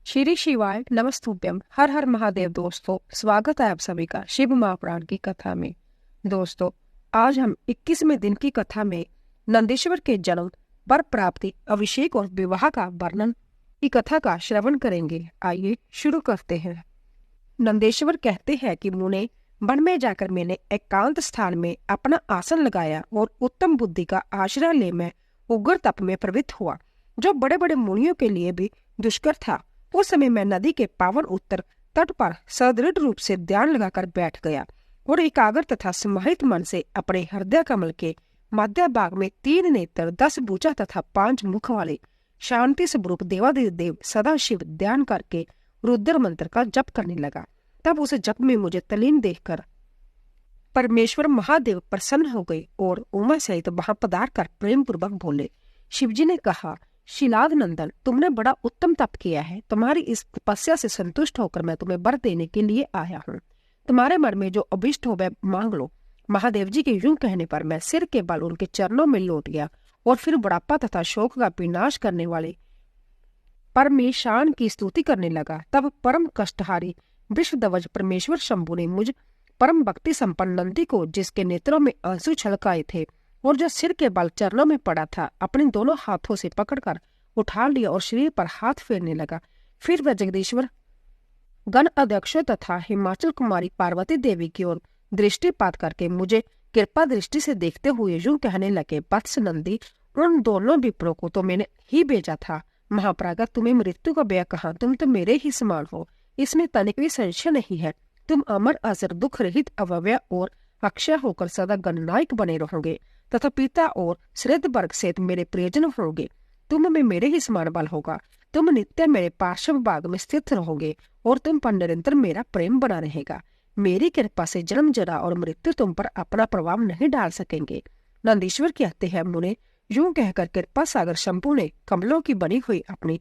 श्री शिवाय नमस्तुभ्यम। हर हर महादेव। दोस्तों, स्वागत है आप सभी का शिव महापुराण की कथा में। दोस्तों, आज हम 21वें दिन की कथा में नंदीश्वर के जन्म, वर प्राप्ति, अभिषेक और विवाह का वर्णन की कथा का श्रवण करेंगे। आइए शुरू करते हैं। नंदेश्वर कहते हैं कि मुने, वन में जाकर मैंने एकांत स्थान में अपना आसन लगाया और उत्तम बुद्धि का आश्रय ले मैं उग्र तप में प्रवृत्त हुआ, जो बड़े बड़े मुनियों के लिए भी दुष्कर था। उस समय मैं नदी के पावन उत्तर तट पर सदृढ़ रूप से ध्यान लगाकर बैठ गया और एकाग्र तथा समाहित मन से अपने हृदय कमल के मध्य भाग में 3 नेत्र, 10 भुजा तथा 5 मुख वाले शांति स्वरूप देवाधिदेव सदा शिव ध्यान करके रुद्र मंत्र का जप करने लगा। तब उस जप में मुझे तल्लीन देखकर परमेश्वर महादेव प्रसन्न हो गए और उमा सहित वहां पधार कर प्रेम पूर्वक बोले। शिवजी ने कहा, शिलाद नंदन, तुमने बड़ा उत्तम तप किया है। तुम्हारी इस तपस्या से संतुष्ट होकर मैं तुम्हें वर देने के लिए आया हूँ। तुम्हारे मन में जो अभिष्ट हो वह मांग लो। महादेव जी के यूं कहने पर मैं सिर के बल उनके चरणों में लौट गया और फिर बुढ़ापा तथा शोक का विनाश करने वाले परमेशान की स्तुति करने लगा। तब परम कष्टहारी वृषध्वज परमेश्वर शंभु ने मुझ परम भक्ति संपन्न नंदी को, जिसके नेत्रों में आंसू छलकाए थे और जो सिर के बल चरणों में पड़ा था, अपने दोनों हाथों से पकड़कर उठा लिया और शरीर पर हाथ फेरने लगा। फिर वह जगदीश्वर गण अध्यक्षों तथा हिमाचल कुमारी पार्वती देवी की ओर दृष्टिपात करके मुझे कृपा दृष्टि से देखते हुए यूं कहने लगे, वत्स नंदी, उन दोनों विप्रों को तो मैंने ही भेजा था। महाप्रागा, तुम्हें मृत्यु का भय कहाँ, तुम तो मेरे ही समान हो, इसमें तनिक भी संशय नहीं है। तुम अमर अजर दुख रहित अव्यय और अक्षय होकर सदा गणनायक बने रहोगे तथा पिता और श्रेष्ठ वर्ग से मेरे प्रियजन होगे। तुम में मेरे ही समान बल होगा। तुम नित्य मेरे पार्श्व भाग में स्थित रहोगे और तुम पर निरंतर मेरा प्रेम बना रहेगा। मेरी कृपा से जन्म, जरा और मृत्यु तुम पर अपना प्रभाव नहीं डाल सकेंगे। नंदीश्वर कहते हैं, मुने, यूं कहकर कृपा सागर शंभु ने कमलों की बनी हुई अपनी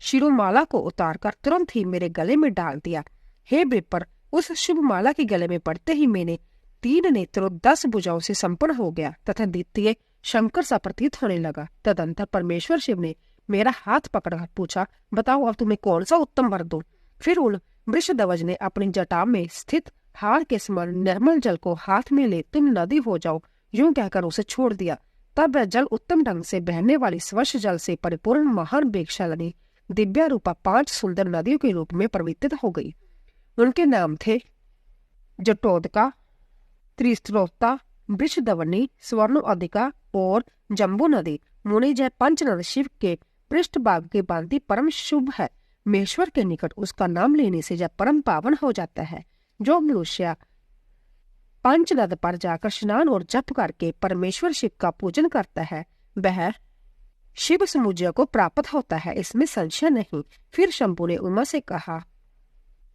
शिरोमाला को उतारकर तुरंत ही मेरे गले में डाल दिया। हे विप्र, उस शुभ माला के गले में पड़ते ही मैंने 3 नेत्रों, 10 भुजाओं से संपन्न हो गया तथा द्वितीय शंकर सा प्रतीत होने लगा। तदंतर परमेश्वर शिव ने मेरा हाथ पकड़कर पूछा, बताओ अब तुम्हें कौन सा उत्तम वर दूं। फिर उन वृषध्वज ने अपनी जटा में स्थित हार के समान निर्मल जल को हाथ में ले, तुम नदी हो जाओ, यूं कहकर उसे छोड़ दिया। तब वह जल उत्तम ढंग से बहने वाली स्वच्छ जल से परिपूर्ण महान वेगशालिनी दिव्या रूपा 5 सुंदर नदियों के रूप में परिवर्तित हो गई। उनके नाम थे जटोदका, त्रिस्त्रोता, वृषधवनी, स्वर्ण अधिका और जम्बू नदी। मुनि, जय पंचनद शिव के पृष्ठ भाग के भांति परम शुभ है। महेश्वर के निकट उसका नाम लेने से जब परम पावन हो जाता है। जो मनुष्य पंचनद पर जाकर स्नान और जप करके परमेश्वर शिव का पूजन करता है, वह शिव समुज्य को प्राप्त होता है, इसमें संशय नहीं। फिर शंभु ने उमा से कहा,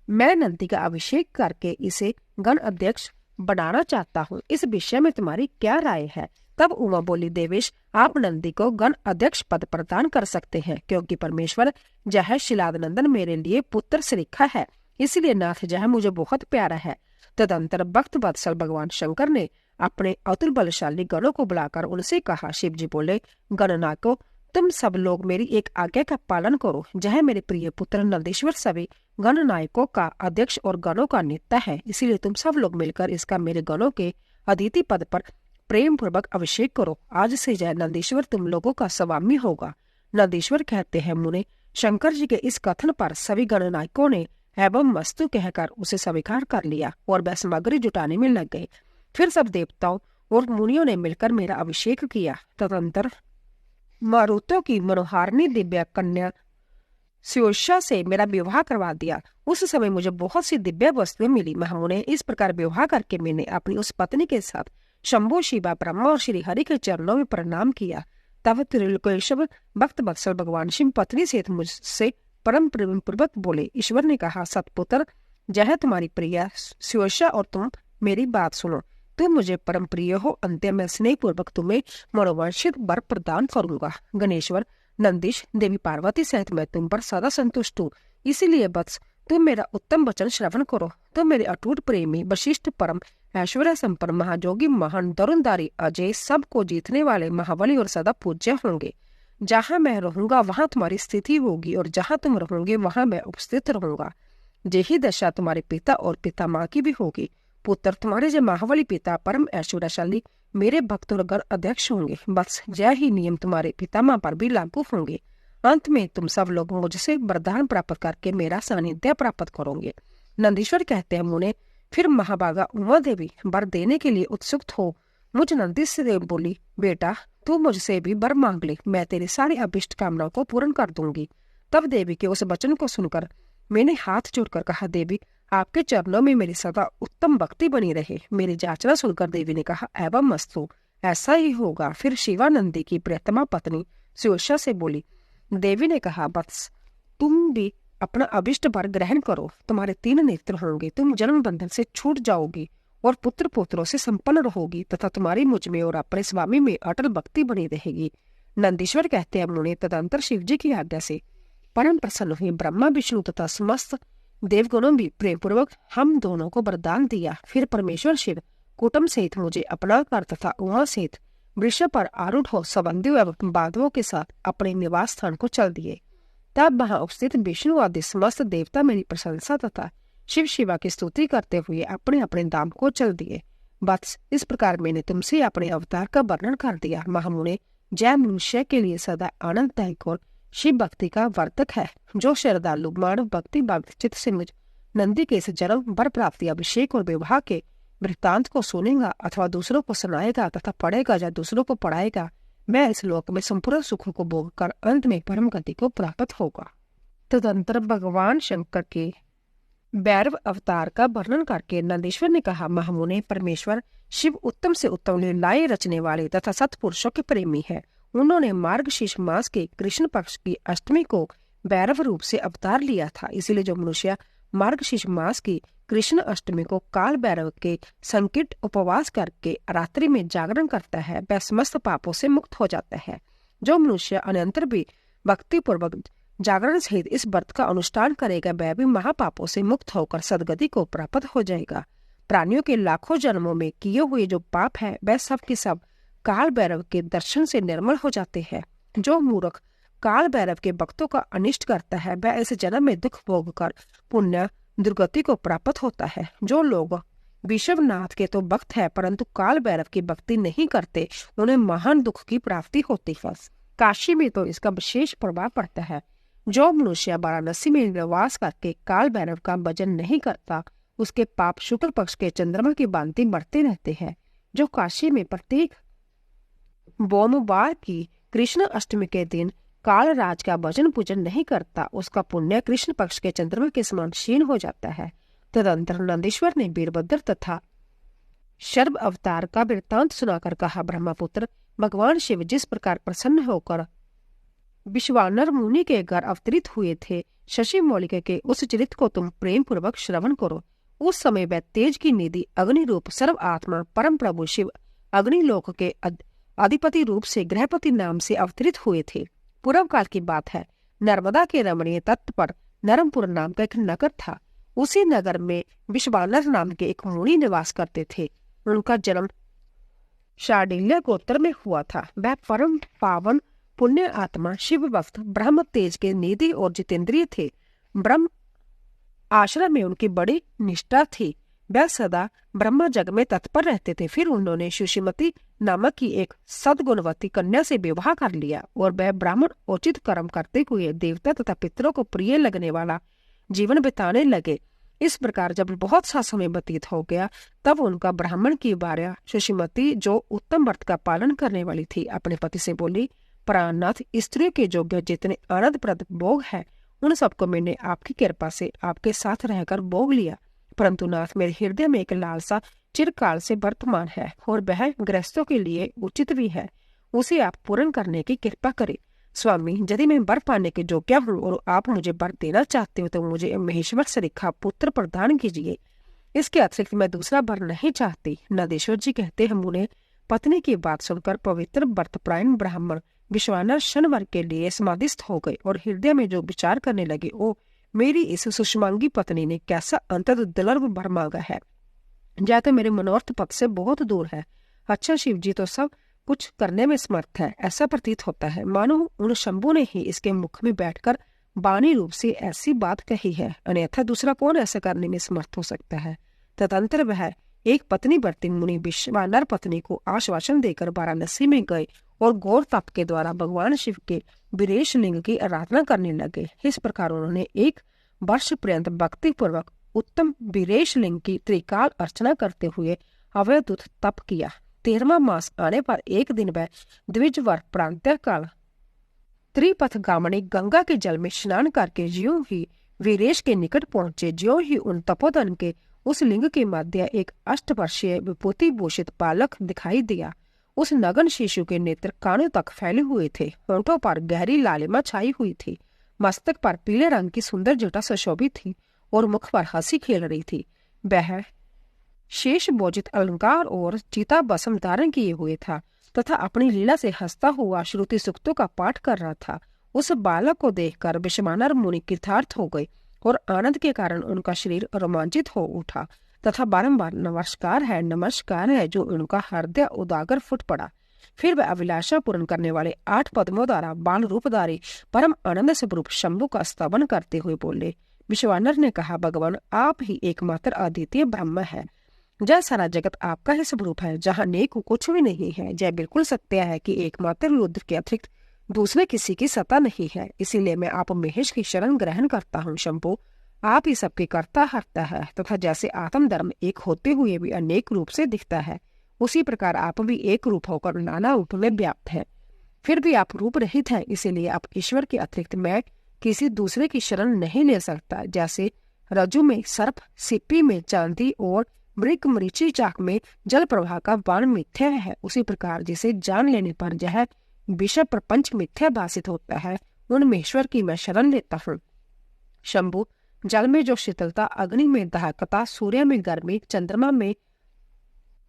मैं नंदी का अभिषेक करके इसे गण अध्यक्ष बनाना चाहता हूँ, इस विषय में तुम्हारी क्या राय है। तब उमा बोली, देवेश, आप नंदी को गण अध्यक्ष पद प्रदान कर सकते हैं, क्योंकि परमेश्वर जह शिलादनंदन मेरे लिए पुत्र श्रीखा है, इसलिए नाथ जह मुझे बहुत प्यारा है। तदंतर भक्त वत्सल भगवान शंकर ने अपने अतुल बलशाली गणों को बुलाकर उनसे कहा। शिव जी बोले, गणनायकों, तुम सब लोग मेरी एक आज्ञा का पालन करो। जह मेरे प्रिय पुत्र नंदीश्वर सभी गणनायकों का अध्यक्ष और गणों का नेता है, इसीलिए तुम सब लोग मिलकर इसका मेरे गणों के अदिति पद पर प्रेम पूर्वक अभिषेक करो। आज से जय नंदीश्वर तुम लोगों का स्वामी होगा। नंदीश्वर कहते हैं, मुने, शंकर जी के इस कथन पर सभी गणनायकों ने एवं मस्तु कहकर उसे स्वीकार कर लिया और वह सामग्री जुटाने में लग गए। फिर सब देवताओं और मुनियों ने मिलकर मेरा अभिषेक किया। तदंतर मारुतों की मनोहारिणी दिव्य कन्या स्योषा से मेरा विवाह करवा दिया। उस समय मुझे बहुत सी दिव्य वस्तुएं मिली। महामुने, इस प्रकार विवाह करके मैंने अपनी उस पत्नी के साथ शंभु, शिवा, ब्रह्मा और श्री हरि के चरणों में प्रणाम किया। तब त्रिलोकेश्वर भक्त वत्सल भगवान शिव पत्नी से मुझसे परम प्रेम पूर्वक बोले। ईश्वर ने कहा, सतपुत्र, जय तुम्हारी प्रिया स्योषा और तुम मेरी बात सुनो। तुम मुझे परम प्रिय हो, अंत्य में स्नेह पूर्वक तुम्हें मनोवांछित वर प्रदान करूंगा। गणेश्वर, नंदीश, देवी पार्वती सहित मैं तुम पर सदा संतुष्ट हूँ, इसीलिए वत्स तुम मेरा उत्तम वचन श्रवण करो। तुम मेरे अटूट प्रेमी वशिष्ठ, परम ऐश्वर्य संपन्न महाजोगी, महान धनुर्धारी, अजय, सबको जीतने वाले महाबली और सदा पूज्य होंगे। जहाँ मैं रहूंगा वहां तुम्हारी स्थिति होगी, और जहाँ तुम रहोगे वहां मैं उपस्थित रहूंगा। यही दशा तुम्हारे पिता और पिता माँ की भी होगी। पुत्र, तुम्हारे जो महाबली पिता परम ऐश्वर्यशाली मेरे भक्त और गण अध्यक्ष होंगे। बस यह ही नियम तुम्हारे पिता माँ पर भी लागू होंगे। अंत में तुम सब लोग मुझसे वरदान प्राप्त करके मेरा सानिध्य प्राप्त करोगे। नंदीश्वर कहते हैं, मुने, फिर महाभागा उमा देवी वर देने के लिए उत्सुक हो। मुझ नंदीश देव बोली, बेटा तू मुझसे भी वर मांग ले, मैं तेरी सारी अभिष्ट कामनाओं को पूर्ण कर दूंगी। तब देवी के उस वचन को सुनकर मैंने हाथ जोड़कर कहा, देवी आपके चरणों में मेरी सदा उत्तम भक्ति बनी रहे। मेरी याचना सुनकर देवी ने कहा, एवं मस्तु, ऐसा ही होगा। फिर शिवानंदी की प्रियतमा पत्नी सुयोषा से बोली। देवी ने कहा, वत्स तुम भी अपना अभिष्ट वर ग्रहण करो। तुम्हारे 3 नेत्र होंगे, तुम जन्म बंधन से छूट जाओगी और पुत्र पुत्रों से संपन्न रहोगी तथा तुम्हारी मुझ में और अपने स्वामी में अटल भक्ति बनी रहेगी। नंदीश्वर कहते हैं, मुने, तदंतर शिव जी की आज्ञा से परम प्रसन्न हुए ब्रह्मा विष्णु तथा समस्त देवगणों भी प्रेम पूर्वक हम दोनों को वरदान दिया। फिर परमेश्वर शिव कुटुंब सहित मुझे अपना कर तथा उमा सहित वृषभ पर आरूढ़ हो संबंधियों एवं बांधवों के साथ अपने निवास स्थान को चल दिए। तब वहां उपस्थित विष्णु आदि समस्त देवता मेरी प्रशंसा तथा शिव शिवा की स्तुति करते हुए अपने अपने धाम को चल दिए। बस इस प्रकार मैंने तुमसे अपने अवतार का वर्णन कर दिया। महामुने, जय मनुष्य के लिए सदा आनंददायक और शिव भक्ति का वर्तक है। जो श्रद्धालु मानव भक्ति भक्त चित्त से मुझ नंदी के इस जन्म वर प्राप्ति अभिषेक और विवाह के वृत्तांत को सुनेगा अथवा दूसरों को सुनाएगा तथा पढ़ेगा या दूसरों को पढ़ाएगा, मैं इस लोक में संपूर्ण सुखों को भोग कर अंत में परम गति को प्राप्त होगा। तदंतर भगवान शंकर के भैरव अवतार का वर्णन करके नंदीश्वर ने कहा, महामुने, परमेश्वर शिव उत्तम से उत्तम लीलाएं रचने वाले तथा सत्पुरुषों के प्रेमी है। उन्होंने मार्गशीर्ष मास के कृष्ण पक्ष की अष्टमी को भैरव रूप से अवतार लिया था। इसलिए जो मनुष्य मार्गशीर्ष मास की कृष्ण अष्टमी को काल भैरव के संकट उपवास करके रात्रि में जागरण करता है, वह समस्त पापों से मुक्त हो जाता है। जो मनुष्य अनंतर भी भक्ति पूर्वक जागरण सहित इस व्रत का अनुष्ठान करेगा, वह भी महापापों से मुक्त होकर सदगति को प्राप्त हो जाएगा। प्राणियों के लाखों जन्मों में किए हुए जो पाप है वह सब के सब काल भैरव के दर्शन से निर्मल हो जाते हैं। जो मूर्ख काल भैरव के भक्तों का अनिष्ट करता है वह इस जन्म में दुख भोग कर पुण्य दुर्गति को प्राप्त होता है। जो लोग विश्वनाथ के तो भक्त है परंतु काल भैरव की भक्ति नहीं करते, उन्हें महान दुख की प्राप्ति होती है। काशी में तो इसका विशेष प्रभाव पड़ता है। जो मनुष्य वाराणसी में निवास करके काल भैरव का भजन नहीं करता, उसके पाप शुक्ल पक्ष के चंद्रमा की भांति बढ़ते रहते हैं। जो काशी में प्रत्येक सोमवार की कृष्ण अष्टमी के दिन काल राज का भजन पूजन नहीं करता, उसका पुण्य कृष्ण पक्ष के चंद्रमा के समान क्षीण हो जाता है। तदंतर नंदीश्वर ने वीरभद्र तथा शर्व अवतार का वृत्तांत सुनाकर कहा, ब्रह्मपुत्र, भगवान शिव जिस प्रकार प्रसन्न होकर विश्वानर मुनि के घर अवतरित हुए थे, शशि मौलिका के उस चरित्र को तुम प्रेम पूर्वक श्रवण करो। उस समय वह तेज की निधि अग्नि रूप सर्व आत्मा परम प्रभु शिव अग्निलोक के अधिपति रूप से गृहपति नाम से अवतरित हुए थे। पूर्व काल की बात है। नर्मदा के रमणीय तट पर नरमपुर नाम का एक नगर था। उसी नगर में विश्वानर नाम के एक मुनि निवास करते थे। उनका जन्म शांडिल्य गोत्र में हुआ था। वह परम पावन पुण्य आत्मा शिव भक्त ब्रह्म तेज के निधि और जितेंद्रिय थे। ब्रह्म आश्रम में उनकी बड़ी निष्ठा थी। वह सदा ब्रह्म जग में तत्पर रहते थे। फिर उन्होंने सुशीमती नामक की एक सद्गुणवती कन्या से विवाह कर लिया और वह ब्राह्मण उचित कर्म करते हुए देवता तथा पितरों को प्रिय लगने वाला जीवन बिताने लगे। इस प्रकार जब बहुत सा समय व्यतीत हो गया, तब उनका ब्राह्मण की भार्या सुशीमती, जो उत्तम व्रत का पालन करने वाली थी, अपने पति से बोली, प्राणनाथ, स्त्रियों के योग्य जितने आनंदप्रद भोग है उन सबको मैंने आपकी कृपा से आपके साथ रहकर भोग लिया, परंतु नाथ, मेरे हृदय में एक लालसा चिरकाल से वर्तमान है और वह गृहस्थों के लिए उचित भी है। उसे आप पूर्ण करने की कृपा करें। स्वामी, यदि मैं वर पाने के योग्य हूँ और आप मुझे वर देना चाहते हो तो मुझे महेश्वर सरीखा पुत्र प्रदान कीजिए। इसके अतिरिक्त मैं दूसरा वर नहीं चाहती। नंदीश्वर जी कहते हैं, मुने, पत्नी की बात सुनकर पवित्र व्रतपरायण ब्राह्मण विश्वानर शनिवार के लिए समाधिस्थ हो गए और हृदय में जो विचार करने लगे, ओ मेरी इस सुषमांगी पत्नी ने कैसा अंतर दुर्लभ वर मांगा है, या तो मेरे मनोर्थ पद से बहुत दूर है। अच्छा शिव जी तो सब कुछ करने में समर्थ है, ऐसा प्रतीत होता है, मानो उन शंभू ने ही इसके मुख में बैठकर वाणी रूप से ऐसी बात कही है, अन्यथा दूसरा कौन ऐसा करने में समर्थ हो सकता है। तदंतर वह एक पत्नी बरती मुनि विश्वानर पत्नी को आश्वासन देकर वाराणसी में गए और घोर तप के द्वारा भगवान शिव के वीरेश लिंग की आराधना करने लगे। इस प्रकार उन्होंने 1 वर्ष पर्यंत भक्ति पूर्वक उत्तम वीरेश लिंग की त्रिकाल अर्चना करते हुए अवधूत तप किया। 13वां मास आने पर एक दिन वह द्विजवर प्रांतः काल त्रिपथ गामनी गंगा के जल में स्नान करके ज्यों ही वीरेश के निकट पहुंचे, ज्यों ही उन तपोधन के उस लिंग के मध्य एक 8 वर्षीय विभूति भूषित बालक दिखाई दिया। उस नगन शिशु के नेत्र कानों तक फैले हुए थे, होंठों पर गहरी लालिमा छाई हुई थी, मस्तक पर पीले रंग की सुंदर जटा सुशोभित थी और मुख पर हंसी खेल रही थी। वह शेष बोजित अलंकार और चिता बसम धारण किए हुए था तथा अपनी लीला से हंसता हुआ श्रुति सूक्तों का पाठ कर रहा था। उस बालक को देखकर विश्वानर मुनि कृतार्थ हो गए और आनंद के कारण उनका शरीर रोमांचित हो उठा तथा बारंबार नमस्कार है जो उनका हृदय उदागर फुट पड़ा। फिर वह अभिलाषा पूर्ण करने वाले 8 पद्मों द्वारा बाल रूपधारी परम आनंद स्वरूप शंभु का स्तवन करते हुए बोले। विश्वानर ने कहा, भगवान आप ही एकमात्र अद्वितीय ब्रह्म है। जय सारा जगत आपका ही स्वरूप है, जहाँ नेक कुछ भी नहीं है। जय बिल्कुल सत्य है कि एकमात्र रुद्र के अतिरिक्त दूसरे किसी की सत्ता नहीं है। इसीलिए मैं आप महेश की शरण ग्रहण करता हूँ। शंभु आप ही सबके कर्ता हरता है तथा जैसे आत्म धर्म एक होते हुए भी अनेक रूप से दिखता है, उसी प्रकार आप भी एक रूप होकर नाना रूप में व्याप्त है। फिर भी आप रूप रहित है, इसीलिए आप ईश्वर के अतिरिक्त मैं किसी दूसरे की शरण नहीं ले सकता। जैसे रज्जु में सर्प, सिप्पी में चांदी और मृग मरीचि चाक में जल प्रवाह का बाण मिथ्या है, उसी प्रकार जिसे जान लेने पर यह विषय प्रपंच मिथ्या भाषित होता है, उन महेश्वर की मैं शरण लेता हूँ। शंभु जल में जो शीतलता, अग्नि में दाहकता, सूर्य में गर्मी, चंद्रमा में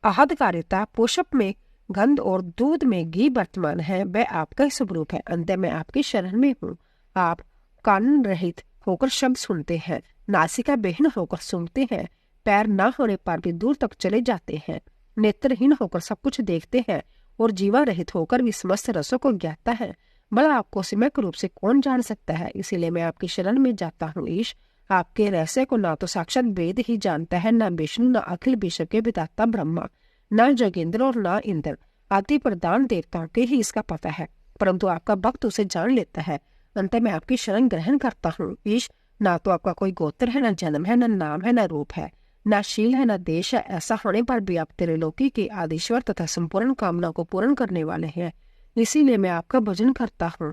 आहतकारिता, पुष्प में गंध और दूध में घी वर्तमान है, वह आपका ही स्वरूप है। अंत में आपकी शरण में हूँ। आप कान रहित होकर शब्द सुनते हैं, नासिका बेहीन होकर सुनते हैं, पैर न होने पर भी दूर तक चले जाते हैं, नेत्रहीन होकर सब कुछ देखते हैं और जीवा रहित होकर भी समस्त रसों को ज्ञाता है। भला आपको सम्यक रूप से कौन जान सकता है। इसीलिए मैं आपकी शरण में जाता हूँ। ईश आपके रहस्य को ना तो साक्षात वेद ही जानता है, न विष्णु, न अखिल विश्व के विधाता ब्रह्मा, न जोगेंद्र और न इंद्र आदि प्रधान देवताओं के ही इसका पता है, परंतु आपका भक्त उसे जान लेता है। अंत में आपकी शरण ग्रहण करता हूँ। ईश ना तो आपका कोई गोत्र है, न जन्म है, न नाम है, न रूप है, न शील है, न देश है। ऐसा होने पर भी आप त्रिलोकी के आदिश्वर तथा संपूर्ण कामना को पूर्ण करने वाले हैं। इसीलिए मैं आपका भजन करता हूँ।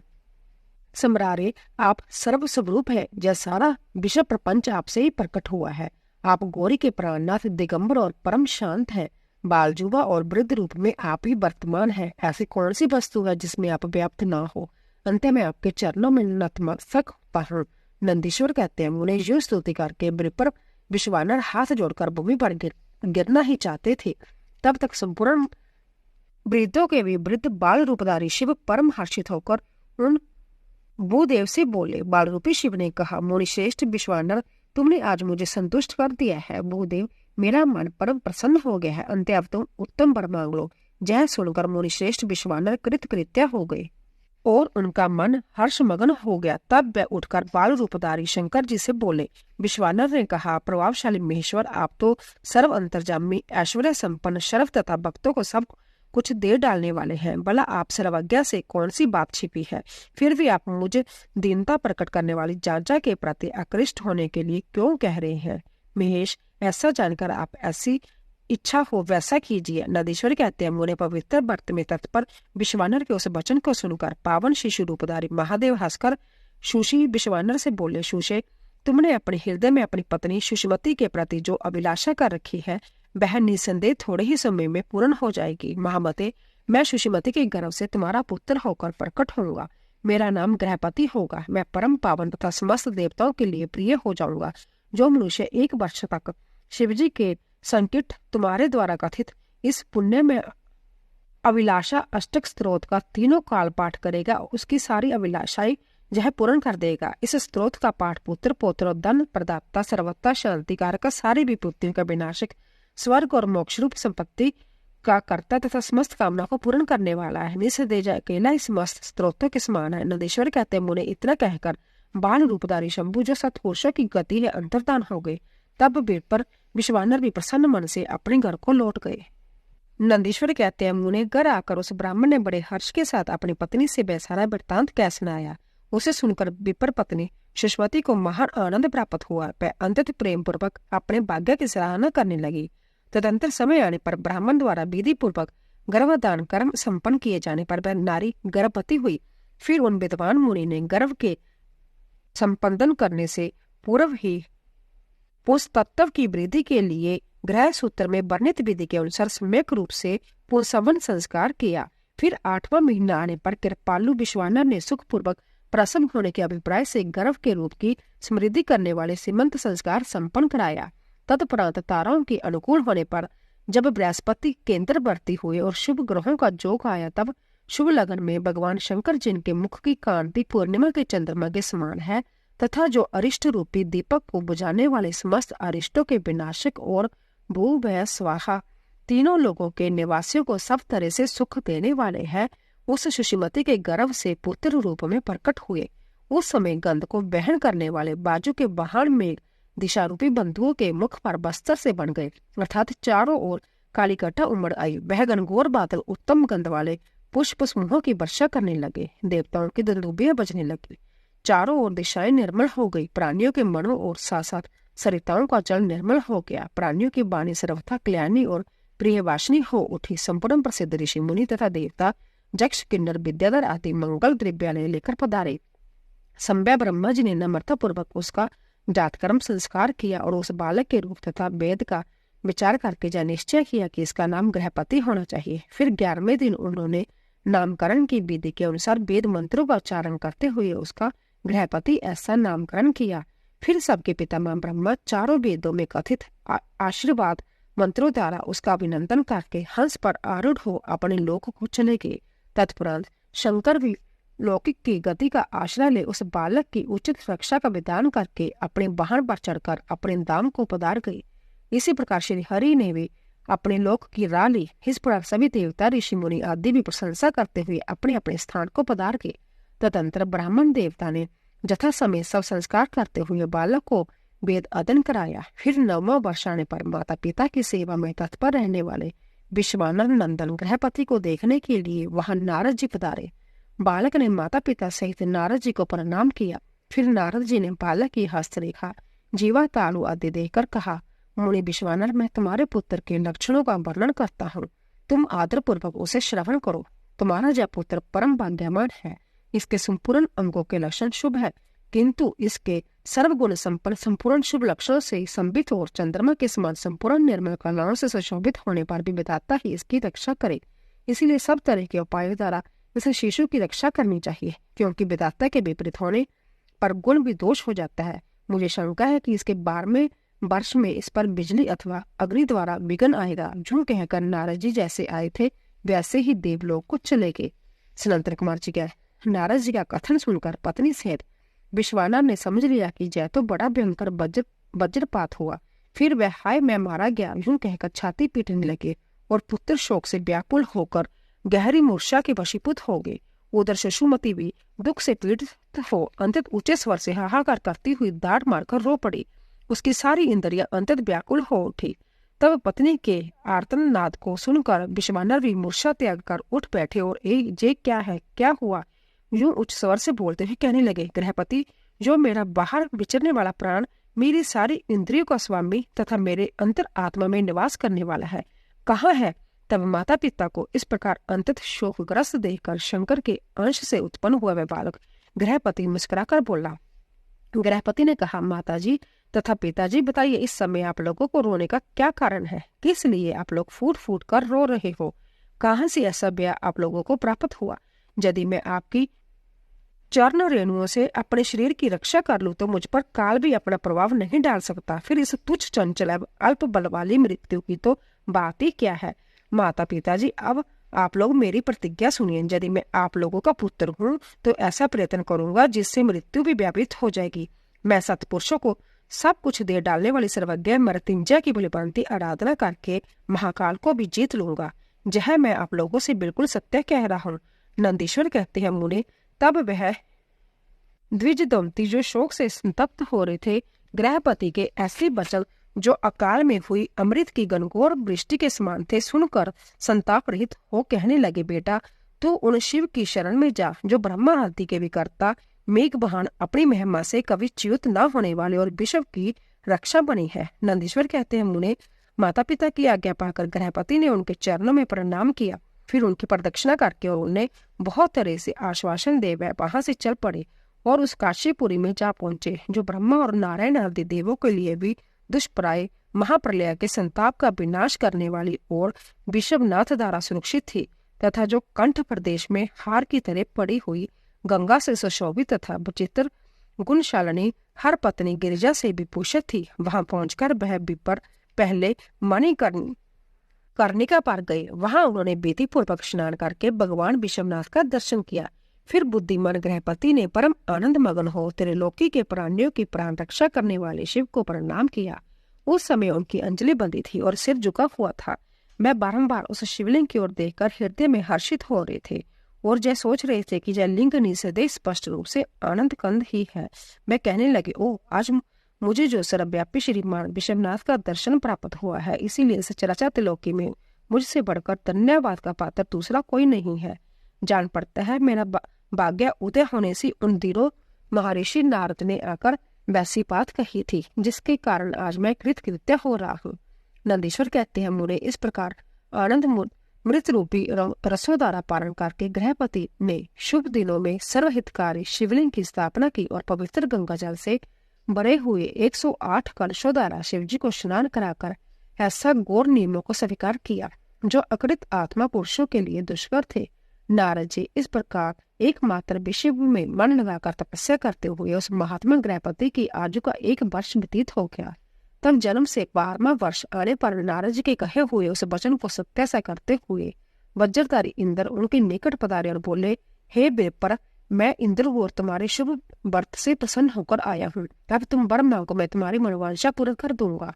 सम्रारे आप सर्व स्वरूप है, जय सारा विश्व प्रपंच आपसे ही प्रकट हुआ है। आप गौरी के प्राणनाथ, दिगंबर और परम शांत है। बाल, युवा और वृद्ध रूप में आप ही वर्तमान है। ऐसी कौन सी वस्तु है जिसमें आप व्याप्त ना हो। अंत में आपके चरणों में नतमस्तक होता हूँ। नंदीश्वर कहते हैं, मुने यो स्तुति करके पर विश्वानर हाथ जोड़कर भूमि पर गिरना ही चाहते थे, तब तक संपूर्ण वृद्धों के भी वृद्ध बाल रूपधारी शिव परम हर्षित होकर उन भूदेव से बोले। बाल रूपी शिव ने कहा, मुनि श्रेष्ठ विश्वानर, तुमने आज मुझे संतुष्ट कर दिया है। भूदेव मेरा मन परम प्रसन्न हो गया है। अंत अब तुम उत्तम वर मांग लो। जय सुनकर मुनि श्रेष्ठ विश्वानर कृतकृत्य हो गए और उनका मन हर्षमग्न हो गया। तब वे उठकर बाल रूपधारी शंकर जी से बोले। विश्वानर ने कहा, प्रभावशाली महेश्वर, आप तो सर्व अंतर्जामी, ऐश्वर्य संपन्न, शरफ तथा भक्तों को सब कुछ दे डालने वाले हैं। भला आप सर्वज्ञा से कौन सी बात छिपी है। फिर भी आप मुझे दीनता प्रकट करने वाली जांचा के प्रति आकृष्ट होने के लिए क्यों कह रहे हैं। महेश, ऐसा जानकर आप ऐसी इच्छा हो वैसा कीजिए। नदीश्वर कहते हैं, मुने पवित्र व्रत में तत्पर विश्वानर के उस वचन को सुनकर पावन शिशु रूपधारी महादेव हंसकर सुशी विश्वानर से बोले, सुशे, तुमने अपने हृदय में अपनी पत्नी सुषमति के प्रति जो अभिलाषा कर रखी है, वह निसंदेह थोड़े ही समय में पूर्ण हो जाएगी। महामते, मैं सुषमति के गर्भ से तुम्हारा पुत्र होकर प्रकट होऊंगा। मेरा नाम ग्रहपति होगा। मैं परम पावन तथा समस्त देवताओं के लिए प्रिय हो जाऊंगा। जो मनुष्य 1 वर्ष तक शिवजी के संकिट तुम्हारे द्वारा कथित इस पुण्य में अभिलाषा अष्टक स्त्रोत का 3 काल पाठ करेगा, उसकी सारी अभिलाषाएं यह पूर्ण कर देगा। इस स्त्रोत का पाठ पुत्र, पौत्र, धन प्रदाता, सर्वथा शांति कारक, सारी विपत्तियों का विनाशक, स्वर्ग और मोक्ष रूप संपत्ति का कर्ता तथा समस्त कामना को पूर्ण करने वाला है। निस्संदेह अकेला ही समस्त स्त्रोतों के समान है। नंदीश्वर कहते मुने इतना कहकर बाल रूपधारी शंभु जो सतपुरुषों की गति है अंतर्धान हो गए। तब पर विश्वानर भी प्रसन्न मन से अपने घर को लौट गए। नंदीश्वर कहते हैं मुने घर आकर उस ब्राह्मण ने बड़े हर्ष के साथ अपनी पत्नी से वह सारा वृत्तांत कह सुनाया। उसे सुनकर विपर पत्नी सुष्वती को महान आनंद प्राप्त हुआ। वह अंतत प्रेम पूर्वक अपने भाग्य की सराहना करने लगी। तदंतर समय आने पर ब्राह्मण द्वारा विधि पूर्वक गर्भदान कर्म संपन्न किए जाने पर वह नारी गर्भवती हुई। फिर उन विद्वान मुनि ने गर्भ के संपादन करने से पूर्व ही पुरुष तत्व की वृद्धि के लिए ग्रह सूत्र में वर्णित विधि के अनुसार सम्यक रूप से पुंसवन संस्कार किया। फिर 8वां महीना आने पर कृपालु विश्वानर ने सुखपूर्वक प्रसन्न होने के अभिप्राय से गर्भ के रूप की समृद्धि करने वाले सीमंत संस्कार संपन्न कराया। तत्परांत ताराओं के अनुकूल होने पर जब बृहस्पति केंद्रवर्ती हुए और शुभ ग्रहों का जोग आया, तब शुभ लगन में भगवान शंकर जिनके मुख की कांति पूर्णिमा के चंद्रमा के समान है तथा जो अरिष्ट रूपी दीपक को बुझाने वाले समस्त अरिष्टों के विनाशक और भू भय स्वाहा तीनों लोगों के निवासियों को सब तरह से सुख देने वाले हैं, उस सुषिमती के गर्भ से पुत्र रूप में प्रकट हुए। उस समय गंध को वहन करने वाले बाजू के बाहर में दिशारूपी बंधुओं के मुख पर बस्तर से बन गए, अर्थात चारों ओर कालीकटा उमड़ आई। वह घनघोर बादल उत्तम गंध वाले पुष्प समूहों की वर्षा करने लगे। देवताओं की दुंदुभियां बजने लगी। चारों ओर दिशाएं निर्मल हो गई। प्राणियों के मनों और साथ साथ सरिताओं का जल निर्मल हो गया। प्राणियों की वाणी सर्वथा कल्याणी और प्रियवासिनी हो उठी। संपूर्ण प्रसिद्ध ऋषि मुनि तथा देवता जक्ष किन्नर विद्याधर आदि मंगल द्रव्यालय लेकर पधारे। संभ्या ब्रह्मा जी ने नम्रता पूर्वक उसका जातकर्म संस्कार किया और उस बालक के रूप तथा वेद का विचार करके यह निश्चय किया कि इसका नाम गृहपति होना चाहिए। फिर 11वें दिन उन्होंने नामकरण की विधि के अनुसार वेद मंत्रों का उच्चारण करते हुए उसका गृहपति ऐसा नामकरण किया। फिर सबके पितामह ब्रह्मा चारों वेदों में कथित आशीर्वाद मंत्रों द्वारा उसका अभिनंदन करके हंस पर आरूढ़ हो अपने लोक को चले गए। तत्परांत शंकर भी लौकिक की गति का आश्रय ले उस बालक की उचित रक्षा का विधान करके अपने वाहन पर चढ़कर अपने धाम को पधार गए। इसी प्रकार श्री हरि ने भी अपने लोक की राह ली। इस प्रकार सभी देवता ऋषि मुनि आदि भी प्रशंसा करते हुए अपने अपने स्थान को पधार गए। तदंतर ब्राह्मण देवता ने यथा समय सब संस्कार करते हुए बालक को वेद अध्ययन कराया। फिर 9वां वर्ष आने पर माता पिता की सेवा में तत्पर रहने वाले विश्वानर नंदन गृहपति को देखने के लिए वहां नारद जी पधारे। बालक ने माता पिता सहित नारद जी को प्रणाम किया। फिर नारद जी ने बालक की हस्तरेखा जीवा तालु आदि देखकर कहा, मुनि विश्वानर, मैं तुम्हारे पुत्र के लक्षणों का वर्णन करता हूँ, तुम आदर पूर्वक उसे श्रवण करो। तुम्हारा यह पुत्र परम भाग्यवान है। इसके संपूर्ण अंगों के लक्षण शुभ है, किंतु इसके सर्वगुण संपन्न संपूर्ण शुभ लक्षणों से संबित और चंद्रमा के समान संपूर्ण निर्मल कल्याण से सुशोभित होने पर भी विधाता ही इसकी रक्षा करे। इसीलिए सब तरह के उपायों द्वारा इस शिशु की रक्षा करनी चाहिए, क्योंकि विधाता के विपरीत होने पर गुण भी दोष हो जाता है। मुझे शंका है कि इसके 12वें वर्ष में इस पर बिजली अथवा अग्नि द्वारा विघ्न आएगा। जो कहकर नारद जी जैसे आए थे वैसे ही देवलोक को चले गए। सनंतर कुमार जी का नारद जी का कथन सुनकर पत्नी सहित विश्वानर ने समझ लिया कि जय तो बड़ा भयंकर वज्रपात हुआ। फिर वह हाय मैं मारा गया यूं कहकर छाती पीटने लगे और पुत्र शोक से व्याकुल होकर गहरी मूर्छा के वशीभूत हो गए। उधर शिशुमती भी दुख से पीड़ित हो अंतत ऊंचे स्वर से हाहाकार करती हुई दाढ़ मारकर रो पड़ी। उसकी सारी इंद्रियां अंतत व्याकुल हो उठी। तब पत्नी के आर्तनाद को सुनकर विश्वानर भी मूर्छा त्याग कर उठ बैठे और ये क्या है, क्या हुआ, यूं उच्च स्वर से बोलते हुए कहने लगे, गृहपति, जो मेरा बाहर विचरने वाला प्राण मेरी सारी इंद्रियों का स्वामी तथा मेरे अंतर आत्मा में निवास करने वाला है, कहाँ है? तब माता पिता को इस प्रकार अंतत शोकग्रस्त देखकर शंकर के अंश से उत्पन्न हुआ वह बालक गृहपति मुस्कुराकर बोला। गृहपति ने कहा, माता जी तथा पिताजी, बताइए इस समय आप लोगों को रोने का क्या कारण है? किस लिए आप लोग फूट फूट कर रो रहे हो? कहाँ से ऐसा ब्याह आप लोगों को प्राप्त हुआ? यदि मैं आपकी चरण रेणुओं से अपने शरीर की रक्षा कर लूं तो मुझ पर काल भी अपना प्रभाव नहीं डाल सकता। फिर इस तुच्छ चंचल अल्प बल वाली मृत्यु की तो बात ही क्या है? माता पिताजी, अब आप लोग मेरी प्रतिज्ञा सुनिए। यदि मैं आप लोगों का पुत्र हूँ तो ऐसा प्रयत्न करूंगा जिससे मृत्यु भी व्यापित हो जाएगी। मैं सत्पुरुषों को सब कुछ दे डालने वाली सर्वज्ञ मृत्युंजय की भलीभांति आराधना करके महाकाल को भी जीत लूंगा। यह मैं आप लोगों से बिल्कुल सत्य कह रहा हूँ। नंदीश्वर कहते हैं, मुने तब वह द्विज दंपति जो शोक से संतप्त हो रहे थे, गृहपति के ऐसे वचन जो अकाल में हुई अमृत की घनघोर वृष्टि के समान थे, सुनकर संताप रहित हो कहने लगे, बेटा तू उन शिव की शरण में जा जो ब्रह्मा आदि के विकर्ता, मेघवाहन, अपनी महिमा से कभी च्युत न होने वाले और विश्व की रक्षा बनी है। नंदीश्वर कहते हैं, मुने माता पिता की आज्ञा पाकर गृहपति ने उनके चरणों में प्रणाम किया, फिर उनकी प्रदक्षिणा करके और उन्हें बहुत तरह से आश्वासन दे वह वहां से चल पड़े और उस काशीपुरी में जा पहुंचे जो ब्रह्मा और नारायण आदि देवों के लिए भी दुष्प्राय महाप्रलय के संताप का विनाश करने वाली और विश्वनाथ द्वारा सुरक्षित थी, तथा जो कंठ प्रदेश में हार की तरह पड़ी हुई गंगा से सुशोभित तथा विचित्र गुणशालिनी हर पत्नी गिरिजा से भी पूषित थी। वहां पहुंचकर वह विपर पहले कर्णिका पार गए। वहां उन्होंने विधि पूर्वक स्नान करके भगवान विश्वनाथ का दर्शन किया। फिर बुद्धिमान गृहपति ने परम आनंद मगन हो त्रिलोकी के प्राणियों की प्राण रक्षा करने वाले शिव को प्रणाम किया। उस समय उनकी अंजलि बंधी थी और सिर झुका हुआ था। मैं बारंबार उस शिवलिंग की ओर देखकर हृदय में हर्षित हो रहे थे और जय सोच रहे थे कि यह लिंग निसंदेह स्पष्ट रूप से आनंद कंद ही है। मैं कहने लगे, ओ आज मुझे जो सर्वव्यापी श्रीमान विश्वनाथ का दर्शन प्राप्त हुआ है, इसीलिए सचराचर त्रिलोकी में मुझसे बढ़कर धन्यवाद का पात्र दूसरा कोई नहीं है। जान पड़ता है मेरा भाग्य उदय होने से उन दिनों महर्षि नारद ने आकर वैसी बात कही थी जिसके कारण आज मैं कृतकृत्य हो रहा हूँ। नंदीश्वर कहते हैं, मुने इस प्रकार आनंद मृत रूपी रसों द्वारा पारण करके गृहपति ने शुभ दिनों में सर्वहितकारी शिवलिंग की स्थापना की और पवित्र गंगा जल से भरे हुए 108 कलशों द्वारा शिवजी को स्नान कराकर ऐसा गौर नियमों को स्वीकार किया जो अकृत आत्मा पुरुषों के लिए दुष्कर थे। नारद जी इस प्रकार एकमात्र विषय में मन लगाकर तपस्या करते हुए उस महात्मा गृहपति की आयु का 1 वर्ष व्यतीत हो गया। तब जन्म से 12वां वर्ष आने पर नारद जी के कहे हुए उस वचन को सत्यासा करते हुए वज्रधारी इंद्र उनके निकट पधारे और बोले, हे विपर, मैं इंद्र और तुम्हारे शुभ व्रत से प्रसन्न होकर आया हूँ। अब तुम वर मांगो, मैं तुम्हारी मनोवांछा पूर्ण कर दूंगा।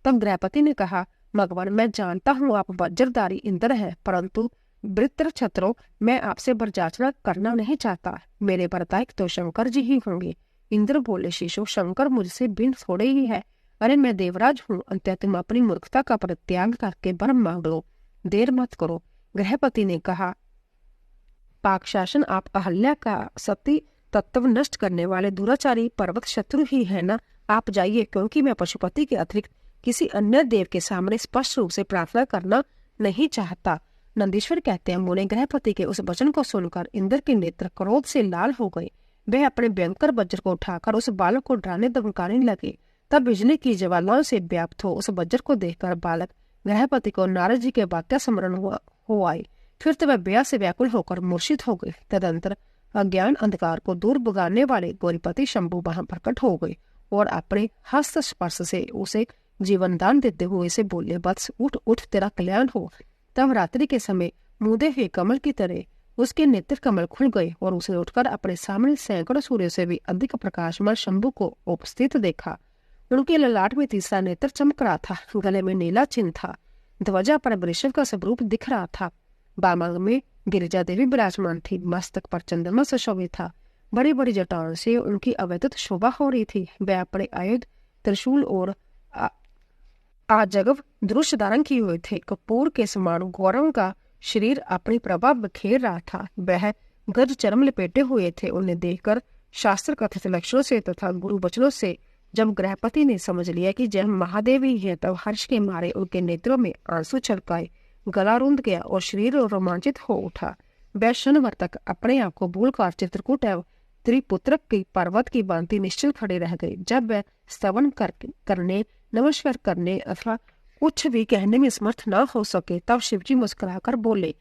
तब गृहपति ने कहा, भगवान मैं जानता हूँ आप वज्रधारी इंद्र हैं, परंतु वृत्र छत्रों मैं आपसे बरजाचना करना नहीं चाहता। मेरे वरदायक तो शंकर जी ही होंगे। इंद्र बोले, शिशु शंकर मुझसे भिन्न थोड़े ही है। अरे मैं देवराज हूँ, अंत तुम अपनी मूर्खता का परित्याग करके वर मांग लो, देर मत करो। गृहपति ने कहा, पाकशासन आप अहल्या का सती तत्व नष्ट करने वाले दुराचारी पर्वत शत्रु ही है ना। आप जाइए, क्योंकि मैं पशुपति के अतिरिक्त किसी अन्य देव के सामने स्पष्ट रूप से प्रार्थना करना नहीं चाहता। नंदीश्वर कहते हैं, मुने गृहपति के उस वचन को सुनकर इंद्र के नेत्र क्रोध से लाल हो गए। वह अपने भयंकर वज्र को उठाकर उस बालक को डराने धमकाने लगे। तब बिजली की ज्वालाओं से व्याप्त हो उस वज्र को देखकर बालक गृहपति को नारद जी के वाक्य स्मरण हो आए। फिर तो वह ब्याह से व्याकुल होकर मूर्छित हो गए। तदंतर अज्ञान अंधकार को दूर भगाने वाले गौरीपति शंभु वहां प्रकट हो गए और अपने हस्त स्पर्श से उसे जीवन दान देते हुए इसे बोले, वत्स उठ उठ, तेरा कल्याण हो। तब रात्रि के समय मुदे हुए कमल की तरह उसके नेत्र कमल खुल गए और उसने उठकर अपने सामने सैकड़ों सूर्य से भी अधिक प्रकाशमान शंभु को उपस्थित देखा। उनके ललाट में तीसरा नेत्र चमक रहा था, गले में नीला चिन्ह था, ध्वजा पर वृषभ का स्वरूप दिख रहा था। बामांग में गिरिजा देवी विराजमान थी, मस्तक पर चंद्रमा सुशोभित था। बड़ी बड़ी जटाओं से उनकी अवैध शोभा हो रही थी। वह अपने आयुध त्रिशूल और आजगव धनुष धारण किए हुए थे। कपूर के समान गौरव का शरीर अपनी प्रभा बिखेर रहा था। वह गज चरम लपेटे हुए थे। उन्हें देखकर शास्त्र कथित लक्षणों से तथा गुरु वचनों से जब गृहपति ने समझ लिया कि जय महादेव ही है, तब हर्ष के मारे उनके नेत्रों में आंसू छलकाए, गला रुंध गया और शरीर रोमांचित हो उठा। वह क्षण भर तक अपने आप को भूलकर चित्रकूट एवं त्रिपुत्रक की पर्वत की भांति निश्चल खड़े रह गए। जब वह स्तवन करने, नमस्कार करने अथवा कुछ भी कहने में समर्थ न हो सके, तब शिवजी मुस्कुराकर बोले,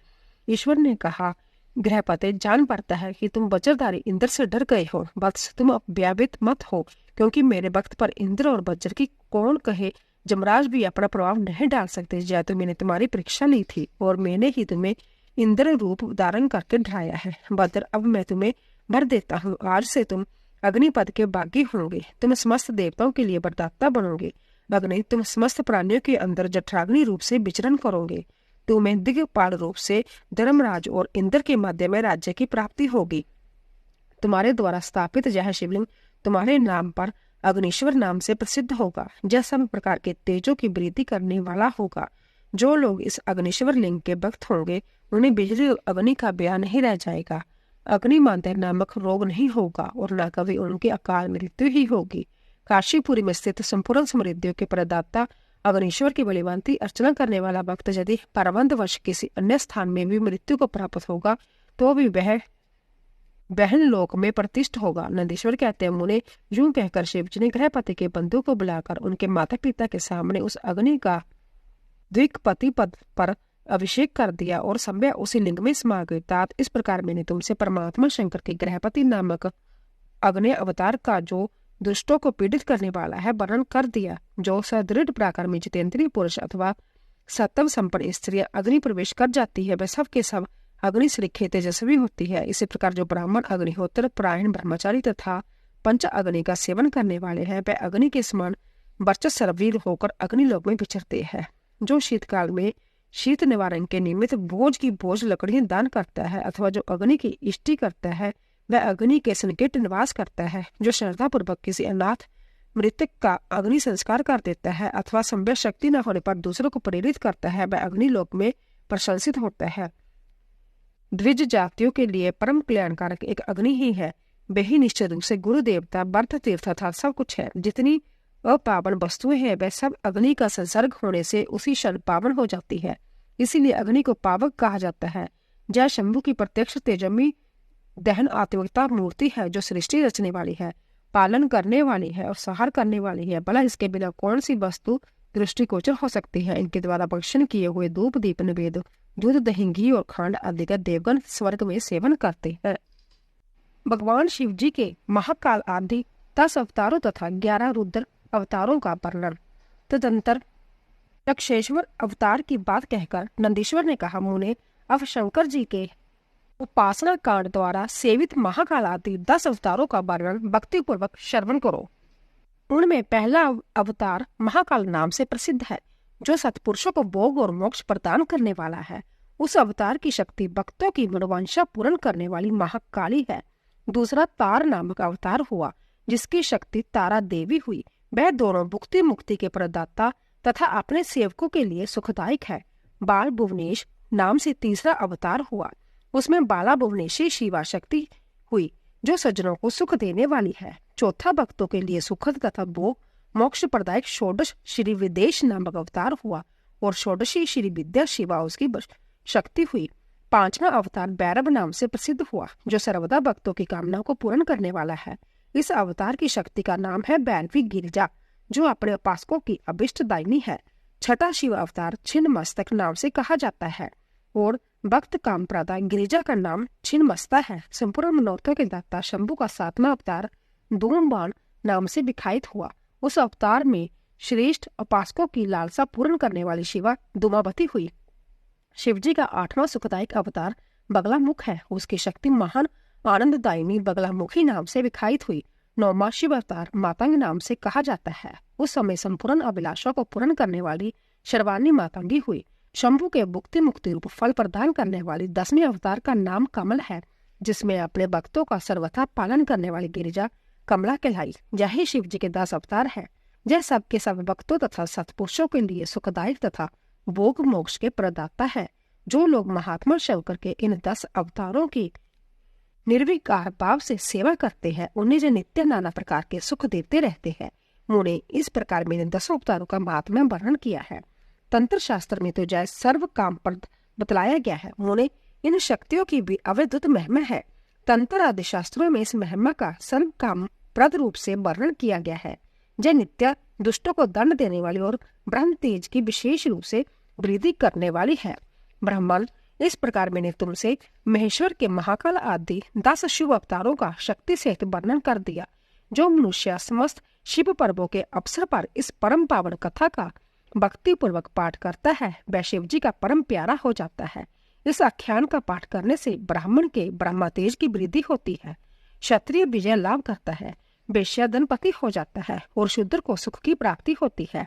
ईश्वर ने कहा, गृहपति जान पड़ता है कि तुम वज्रधारी इंद्र से डर गए हो। वत्स तुम अब व्यावित मत हो, क्योंकि मेरे भक्त पर इंद्र और वज्र की कौन कहे, जमराज भी अपना प्रभाव नहीं डाल सकते। जय तो मैंने तुम्हारी परीक्षा ली थी और मैंने ही तुम्हें इंद्र रूप धारण करके डराया है। वज्र अब मैं तुम्हें भर देता हूँ। आज से तुम अग्निपद के बागी होंगे। तुम समस्त देवताओं के लिए वरदाता बनोगे। अग्नि तुम समस्त प्राणियों के अंदर जठराग्नि रूप से विचरण करोगे। तुम्हें दिग्पाल रूप से धर्मराज और इंद्र के मध्य में राज्य की प्राप्ति होगी। तुम्हारे द्वारा स्थापित यह शिवलिंग तुम्हारे नाम पर अग्निश्वर नाम से प्रसिद्ध होगा। यह सब प्रकार के तेजों की वृद्धि करने वाला होगा। जो लोग इस अग्निश्वर लिंग के भक्त होंगे उन्हें बिजली और अग्नि का ब्याह नहीं रह जाएगा। अग्नि मानते नामक रोग नहीं होगा और न कभी उनकी अकाल मृत्यु ही होगी। काशीपुरी में स्थित संपूर्ण समृद्धियों के प्रदाता अग्निश्वर की बलिवंती अर्चना करने वाला भक्त यदि परबंध वश किसी अन्य स्थान में भी मृत्यु को प्राप्त होगा तो भी वह बहन लोक में प्रतिष्ठ होगा। नंदीश्वर कहते हैं, मुने यूं कहकर शिवजी ने गृहपति के बंधु को बुलाकर उनके माता पिता के सामने उस अग्नि का द्विकपति पद पर अभिषेक कर दिया और संभ्या उसी लिंग में समा गई। तात इस प्रकार मैंने तुमसे परमात्मा शंकर के गृहपति नामक अग्नि अवतार का जो दुष्टों को पीड़ित करने वाला है वर्णन कर दिया। जो सदृढ़ प्राकार में जितेंद्रीय पुरुष अथवा सत्व संपन्न स्त्रियां अग्नि प्रवेश कर जाती है वह सब के सब अग्नि से लिखे तेजस्वी होती है। इसी प्रकार जो ब्राह्मण अग्निहोत्र परायण ब्रह्मचारी तथा पंच अग्नि का सेवन करने वाले हैं वह अग्नि के समान वर्चस्वीर होकर अग्निलोक में विचरते हैं। जो शीतकाल में शीत निवारण के निमित्त बोझ की बोझ लकड़ियां दान करता है अथवा जो अग्नि की इष्टि करता है वह अग्नि के संकेत निवास करता है। जो श्रद्धा पूर्वक किसी अनाथ मृतक का अग्नि संस्कार कर देता है अथवा संभव शक्ति न होने पर दूसरों को प्रेरित करता है वह अग्निलोक में प्रशंसित होता है। द्विज जातियों के लिए परम कल्याणकारक एक अग्नि ही है। वही निश्चित रूप से गुरु देवता बर्थ तीर्थ तथा सब कुछ है। जितनी अपावन वस्तुएं हैं वह सब अग्नि का संसर्ग होने से उसी क्षण पावन हो जाती है। इसीलिए अग्नि को पावक कहा जाता है। जय शंभु की प्रत्यक्ष तेजस्वी दहन आत्मिकता मूर्ति है जो सृष्टि रचने वाली है, पालन करने वाली है और संहार करने वाली है। भला इसके बिना कौन सी वस्तु दृष्टिगोचर हो सकती है। इनके द्वारा भक्षण किए हुए धूप दीप निवेद दूध दही घी और खांड आदि का देवगण स्वर्ग में सेवन करते हैं। भगवान शिव जी के महाकाल आदि 10 अवतारों तथा 11 रुद्र अवतारों का वर्णन। तदंतर दक्षेश्वर अवतार की बात कहकर नंदीश्वर ने कहा, मुने अब शंकर जी के उपासना कांड द्वारा सेवित महाकाल आदि 10 अवतारों का वर्णन भक्ति पूर्वक श्रवण करो। उनमें पहला अवतार महाकाल नाम से प्रसिद्ध है जो सत्पुरुषों को भोग और मोक्ष प्रदान करने वाला है। उस अवतार की शक्ति भक्तों की मनोवांछा पूर्ण करने वाली महाकाली है। दूसरा तार नामक अवतार हुआ जिसकी शक्ति तारा देवी हुई। वह दोनों भुक्ति मुक्ति के प्रदाता तथा अपने सेवकों के लिए सुखदायक है। बाल भुवनेश नाम से तीसरा अवतार हुआ। उसमें बाला भुवनेशी शिवा शक्ति हुई जो सज्जनों को सुख देने वाली है। चौथा भक्तों के लिए सुखद तथा भोग मोक्ष प्रदायक षोडश श्री विदेश नामक अवतार हुआ और षोडशी श्री विद्या शिवा उसकी शक्ति हुई। पांचवा अवतार भैरव नाम से प्रसिद्ध हुआ जो सर्वदा भक्तों की कामनाओं को पूर्ण करने वाला है। इस अवतार की शक्ति का नाम है भैरवी गिरिजा जो अपने उपासकों की अभिष्टदायिनी है। छठा शिव अवतार छिन्न मस्तक नाम से कहा जाता है और भक्त काम प्रदा गिरिजा का नाम छिन्नमस्ता है। संपूर्ण मनोरथों के दाता शंभु का 7वां अवतार धूमबाण नाम से विख्यात हुआ। उस अवतार में श्रेष्ठ उपासकों की लालसा पूर्ण करने वाली शिवा दुमावती हुई। शिवजी का 8वां सुखदायक अवतार बगलामुख है। उसकी शक्ति महान आनंददायिनी बगलामुखी नाम से विख्यात हुई। 9वां शिव अवतार मातंग नाम से कहा जाता है। उस समय संपूर्ण अभिलाषा को पूर्ण करने वाली शर्वाणी मातंगी हुई। शंभु के मुक्ति मुक्ति रूप फल प्रदान करने वाली 10वें अवतार का नाम कमल है जिसमें अपने भक्तों का सर्वथा पालन करने वाली गिरिजा कमला कहलाई। यही शिव जी के 10 अवतार है। यह सबके सब भक्तों तथा सत्पुरुषों के लिए सुखदायक तथा भोग मोक्ष के प्रदाता है। जो लोग महात्मा शंकर के इन 10 अवतारों की निर्विकार भाव से सेवा करते हैं उन्हें जो नित्य नाना प्रकार के सुख देते रहते हैं। मुने इस प्रकार मैंने 10 अवतारों का महात्म्य वर्णन किया है। तंत्र शास्त्र में तो जय सर्व काम प्रद बतलाया गया है। मुने इन शक्तियों की भी अवैधुत महिमा है। तंत्र आदि शास्त्रों में इस महिमा का सर्व काम प्रद रूप से वर्णन किया गया है। जय नित्य दुष्टों को दंड देने वाली और ब्रह्म तेज की विशेष रूप से वृद्धि करने वाली है। ब्राह्मण इस प्रकार मैंने तुमसे महेश्वर के महाकाल आदि 10 शिव अवतारों का शक्ति सहित वर्णन कर दिया। जो मनुष्य समस्त शिव पर्वों के अवसर पर इस परम पावन कथा का भक्ति पूर्वक पाठ करता है वह शिव जी का परम प्यारा हो जाता है। इस आख्यान का पाठ करने से ब्राह्मण के ब्रह्मा तेज की वृद्धि होती है, क्षत्रिय विजय लाभ करता है, वैश्य धनपति हो जाता है और शूद्र को सुख की प्राप्ति होती है।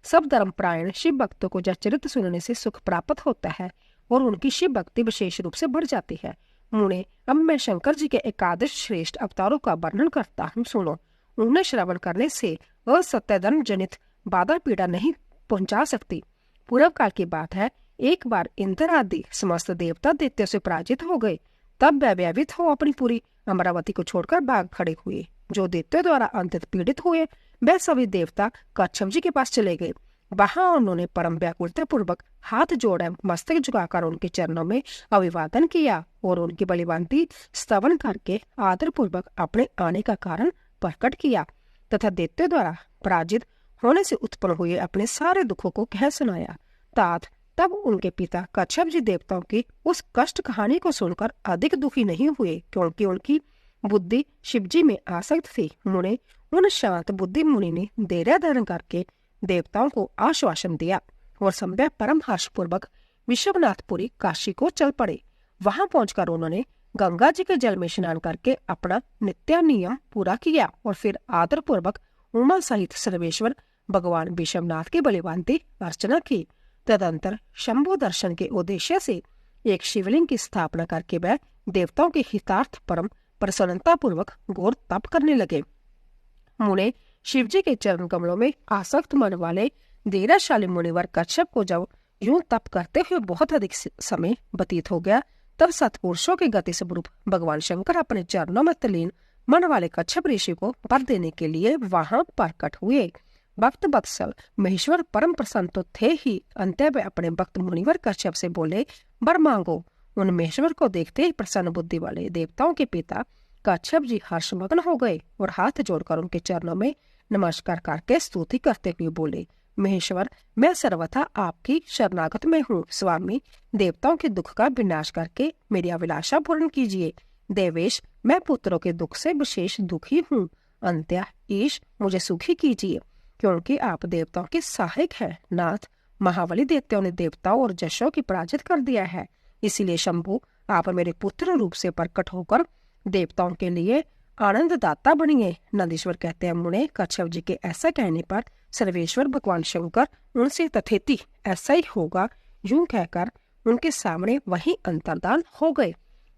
सब धर्मपरायण शिव भक्तों को यह चरित्र सुनने से सुख प्राप्त होता है और उनकी शिव भक्ति विशेष रूप से बढ़ जाती है। मुने, अब मैं शंकर जी के एकादश श्रेष्ठ अवतारों का वर्णन करता हूँ, सुनो। उन्हें श्रवण करने से असत्य धर्म जनित बाधा पीड़ा नहीं पहुंचा सकती। पूर्व काल की बात है, एक बार इंद्र आदि समस्त देवता दैत्यों से पराजित हो गए। तब वह भयभीत हो अपनी पूरी अमरावती को छोड़कर भाग खड़े हुए। जो दैत्यों द्वारा अंततः पीड़ित हुए वह सभी देवता कच्छप जी के पास चले गए। वहां उन्होंने परम व्याकुलता पूर्वक हाथ जोड़े मस्तक झुकाकर उनके चरणों में अभिवादन किया और उनकी बलिभांति स्तवन करके आदर पूर्वक अपने आने का कारण प्रकट किया तथा दैत्यों द्वारा पराजित होने से उत्पन्न हुए अपने सारे दुखों को कह सुनाया। तात तब उनके पिता कच्छप जी देवताओं की उस कष्ट कहानी को सुनकर अधिक दुखी नहीं हुए, क्योंकि उनकी बुद्धि शिवजी में आसक्त थी। मुने, उन शांत बुद्धि मुनि ने धैर्य धारण करके देवताओं को आश्वासन दिया और संभव परम हर्षपूर्वक विश्वनाथपुरी काशी को चल पड़े। वहां पहुंचकर उन्होंने गंगा जी के जल में स्नान करके अपना नित्य नियम पूरा किया और फिर आदर पूर्वक उमा सहित सर्वेश्वर भगवान विश्वनाथ की बलिभांति अर्चना की। तदंतर शंभु दर्शन के उद्देश्य से एक शिवलिंग की स्थापना करके वह देवताओं के हितार्थ परम प्रसन्नता पूर्वक घोर तप करने लगे। मुने, शिवजी के चरण कमलों में आसक्त मन वाले धीरशाली मुनिवर कच्छप को जब यूं तप करते हुए बहुत अधिक समय व्यतीत हो गया, तब सत्पुरुषों के गति स्वरूप भगवान शंकर अपने चरणों में तल्लीन मन वाले कच्छप ऋषि को वर देने के लिए वहां प्रकट हुए। भक्त वत्सल महेश्वर परम प्रसन्न तो थे ही, अंत्य वे अपने भक्त मुनिवर कच्छप से बोले, वर मांगो। उन महेश्वर को देखते ही प्रसन्न बुद्धि वाले देवताओं के पिता कच्छप जी हर्षमग्न हो गए और हाथ जोड़कर उनके चरणों में नमस्कार करके स्तुति करते हुए बोले, महेश्वर, मैं सर्वथा आपकी शरणागत में हूँ। स्वामी, देवताओं के दुख का विनाश करके मेरी अभिलाषा पूर्ण कीजिए। देवेश, मैं पुत्रों के दुख से विशेष दुखी हूँ। अंत्य ईश, मुझे सुखी कीजिए, क्योंकि आप देवताओं के सहायक हैं। नाथ, महाबली दैत्यों ने देवताओं और जशों की पराजित कर दिया है, इसीलिए शंभु आप मेरे पुत्र रूप से प्रकट होकर देवताओं के लिए आनंद दाता बनिए। नंदीश्वर कहते हैं, मुने, कच्छप जी के ऐसा कहने पर सर्वेश्वर भगवान शंकर उनसे तथेति ऐसा ही होगा यूं कहकर उनके सामने वही अंतर्धान हो गए।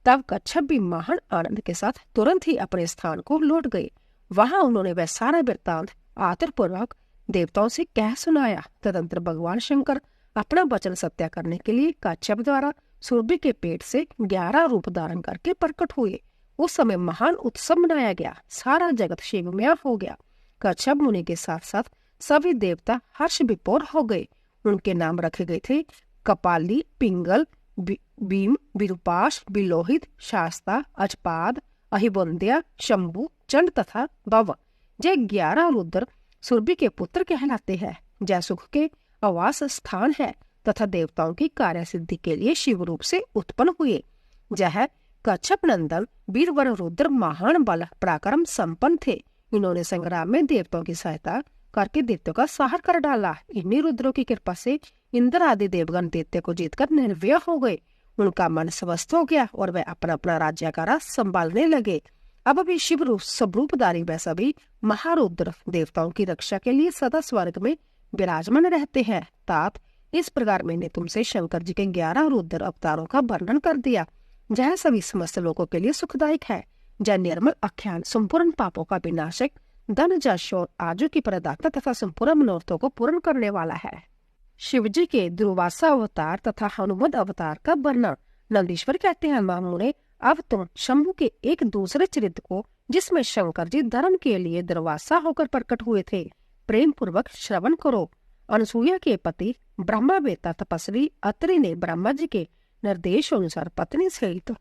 तब कच्छप भी महान आनंद के साथ तुरंत ही अपने स्थान को लौट गए। वहां उन्होंने वह सारा वृत्तांत आदर पूर्वक देवताओं से कह सुनाया। तदंतर भगवान शंकर अपना वचन सत्य करने के लिए कच्छप द्वारा सुरभि के पेट से 11 रूप धारण करके प्रकट हुए। उस समय महान उत्सव मनाया गया, सारा जगत शिवमय हो गया। कच्छप मुनि के साथ साथ सभी देवता हर्ष विभोर हो गए। उनके नाम रखे गए थे कपाली, पिंगल, भीम, विरूपाश, बिलोहित, शास्ता, अजपाद, अहिबंद्या, शंभु, चंड तथा भव। ये 11 रुद्र सुरभि के पुत्र कहलाते हैं। जय सुख के आवास स्थान है तथा देवताओं की कार्य सिद्धि के लिए शिव रूप से उत्पन्न हुए। जह कच्छप नंदन वीरवर रुद्र महान बल पराक्रम संपन्न थे। इन्होंने संग्राम में देवताओं की सहायता करके दैत्यों का संहार कर डाला। इन्हीं रुद्रों की कृपा से इंद्र आदि देवगण दैत्य को जीतकर निर्भय हो गए। उनका मन स्वस्थ हो गया और वे अपना अपना राज्यकारा संभालने लगे। अब भी शिव रूप स्वरूपधारी वे सभी महारुद्र देवताओं की रक्षा के लिए सदा स्वर्ग में विराजमान रहते हैं। तात, इस प्रकार मैंने तुमसे शंकर जी के 11 रुद्र अवतारों का वर्णन कर दिया। यह सभी समस्त लोगों के लिए सुखदायक है। जय निर्मल आख्यान संपूर्ण पापों का विनाशक, धन जश और आजू की प्रदाता तथा संपूर्ण मनोरथों को पूर्ण करने वाला है। शिवजी के दुर्वासा अवतार तथा हनुमत अवतार का वर्णन। नंदीश्वर कहते हैं, मुने, अब तुम शंभु के एक दूसरे चरित्र को, जिसमें शंकर जी धर्म के लिए दुर्वासा होकर प्रकट हुए थे, प्रेम पूर्वक श्रवण करो। अनसुईया के पति ब्रह्मा बेता तपस्वी अत्रि ने ब्रह्मा जी के निर्देश अनुसार पत्नी सहित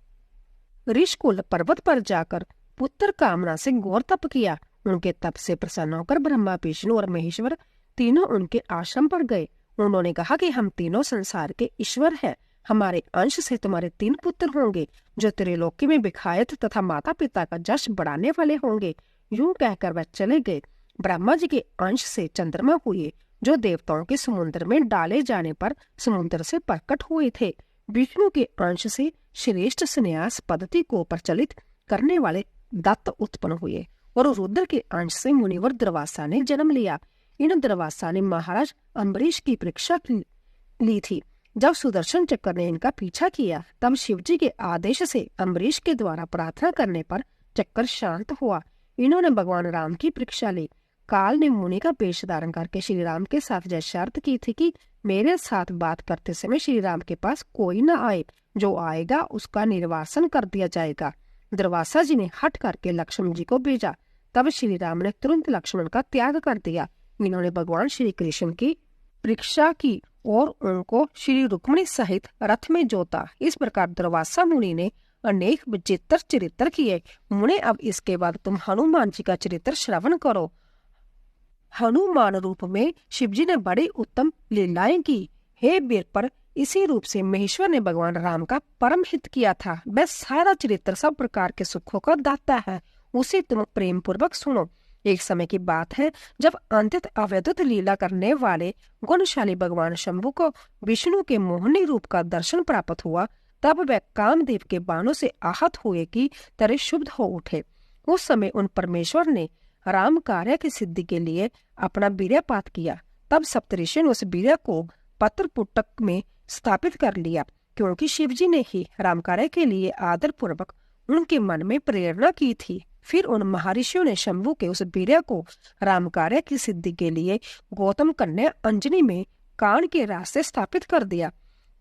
ऋषिकुल पर्वत पर जाकर पुत्र कामना से घोर तप किया। उनके तप से प्रसन्न होकर ब्रह्मा, विष्णु और महेश्वर तीनों उनके आश्रम पर गए। उन्होंने कहा कि हम तीनों संसार के ईश्वर हैं। हमारे अंश से तुम्हारे 3 पुत्र होंगे, जो त्रिलोकी में विखायत तथा माता पिता का जश बढ़ाने वाले होंगे। यूं कहकर वह चले गए। ब्रह्मा जी के अंश से चंद्रमा हुए, जो देवताओं के समुद्र में डाले जाने पर समुद्र से प्रकट हुए थे। विष्णु के अंश से श्रेष्ठ संन्यास पद्धति को प्रचलित करने वाले दत्त उत्पन्न हुए और रुद्र के अंश से मुनिवर दुर्वासा ने जन्म लिया। इन दुर्वासा ने महाराज अम्बरीश की परीक्षा ली थी। जब सुदर्शन चक्र ने इनका पीछा किया तब शिवजी के आदेश से अम्बरीश के द्वारा प्रार्थना करने पर चक्कर शांत हुआ। इन्होंने भगवान राम की परीक्षा ली। काल ने मुनि का वेश धारण करके श्री राम के साथ यह शर्त की थी कि मेरे साथ बात करते समय श्री राम के पास कोई न आए, जो आएगा उसका निर्वासन कर दिया जाएगा। दुर्वासा जी ने हट करके लक्ष्मण जी को भेजा। तब श्री राम ने तुरंत लक्ष्मण का त्याग कर दिया। इन्होंने भगवान श्री कृष्ण की परीक्षा की और उनको श्री रुक्मिणी सहित रथ में जोता। इस प्रकार दुर्वासा मुनि ने अनेक विचित्र चरित्र किए। मुने, अब इसके बाद तुम हनुमान जी का चरित्र श्रवण करो। हनुमान रूप में शिवजी ने बड़ी उत्तम लीलाएं की। हे वीर, पर इसी रूप से महेश्वर ने भगवान राम का परम हित किया था। वह सारा चरित्र सब प्रकार के सुखों का दाता है, उसे तुम प्रेम पूर्वक सुनो। एक समय की बात है जब अत्यंत अवैधुत लीला करने वाले गुणशाली भगवान शंभु को विष्णु के मोहनी रूप का दर्शन प्राप्त हुआ। तब वह कामदेव के बाणों से आहत हुए कि तरह शुद्ध हो उठे। उस समय उन परमेश्वर ने राम कार्य की सिद्धि के लिए अपना वीर्यपात किया। तब सप्तऋषि ने उस वीर्य को पत्र पुटक में स्थापित कर लिया, क्योंकि शिवजी ने ही राम कार्य के लिए आदर पूर्वक उनके मन में प्रेरणा की थी। फिर उन महर्षियों ने शंभु के उस वीर्य को राम कार्य की सिद्धि के लिए गौतम कन्या अंजनी में कान के रास्ते स्थापित कर दिया।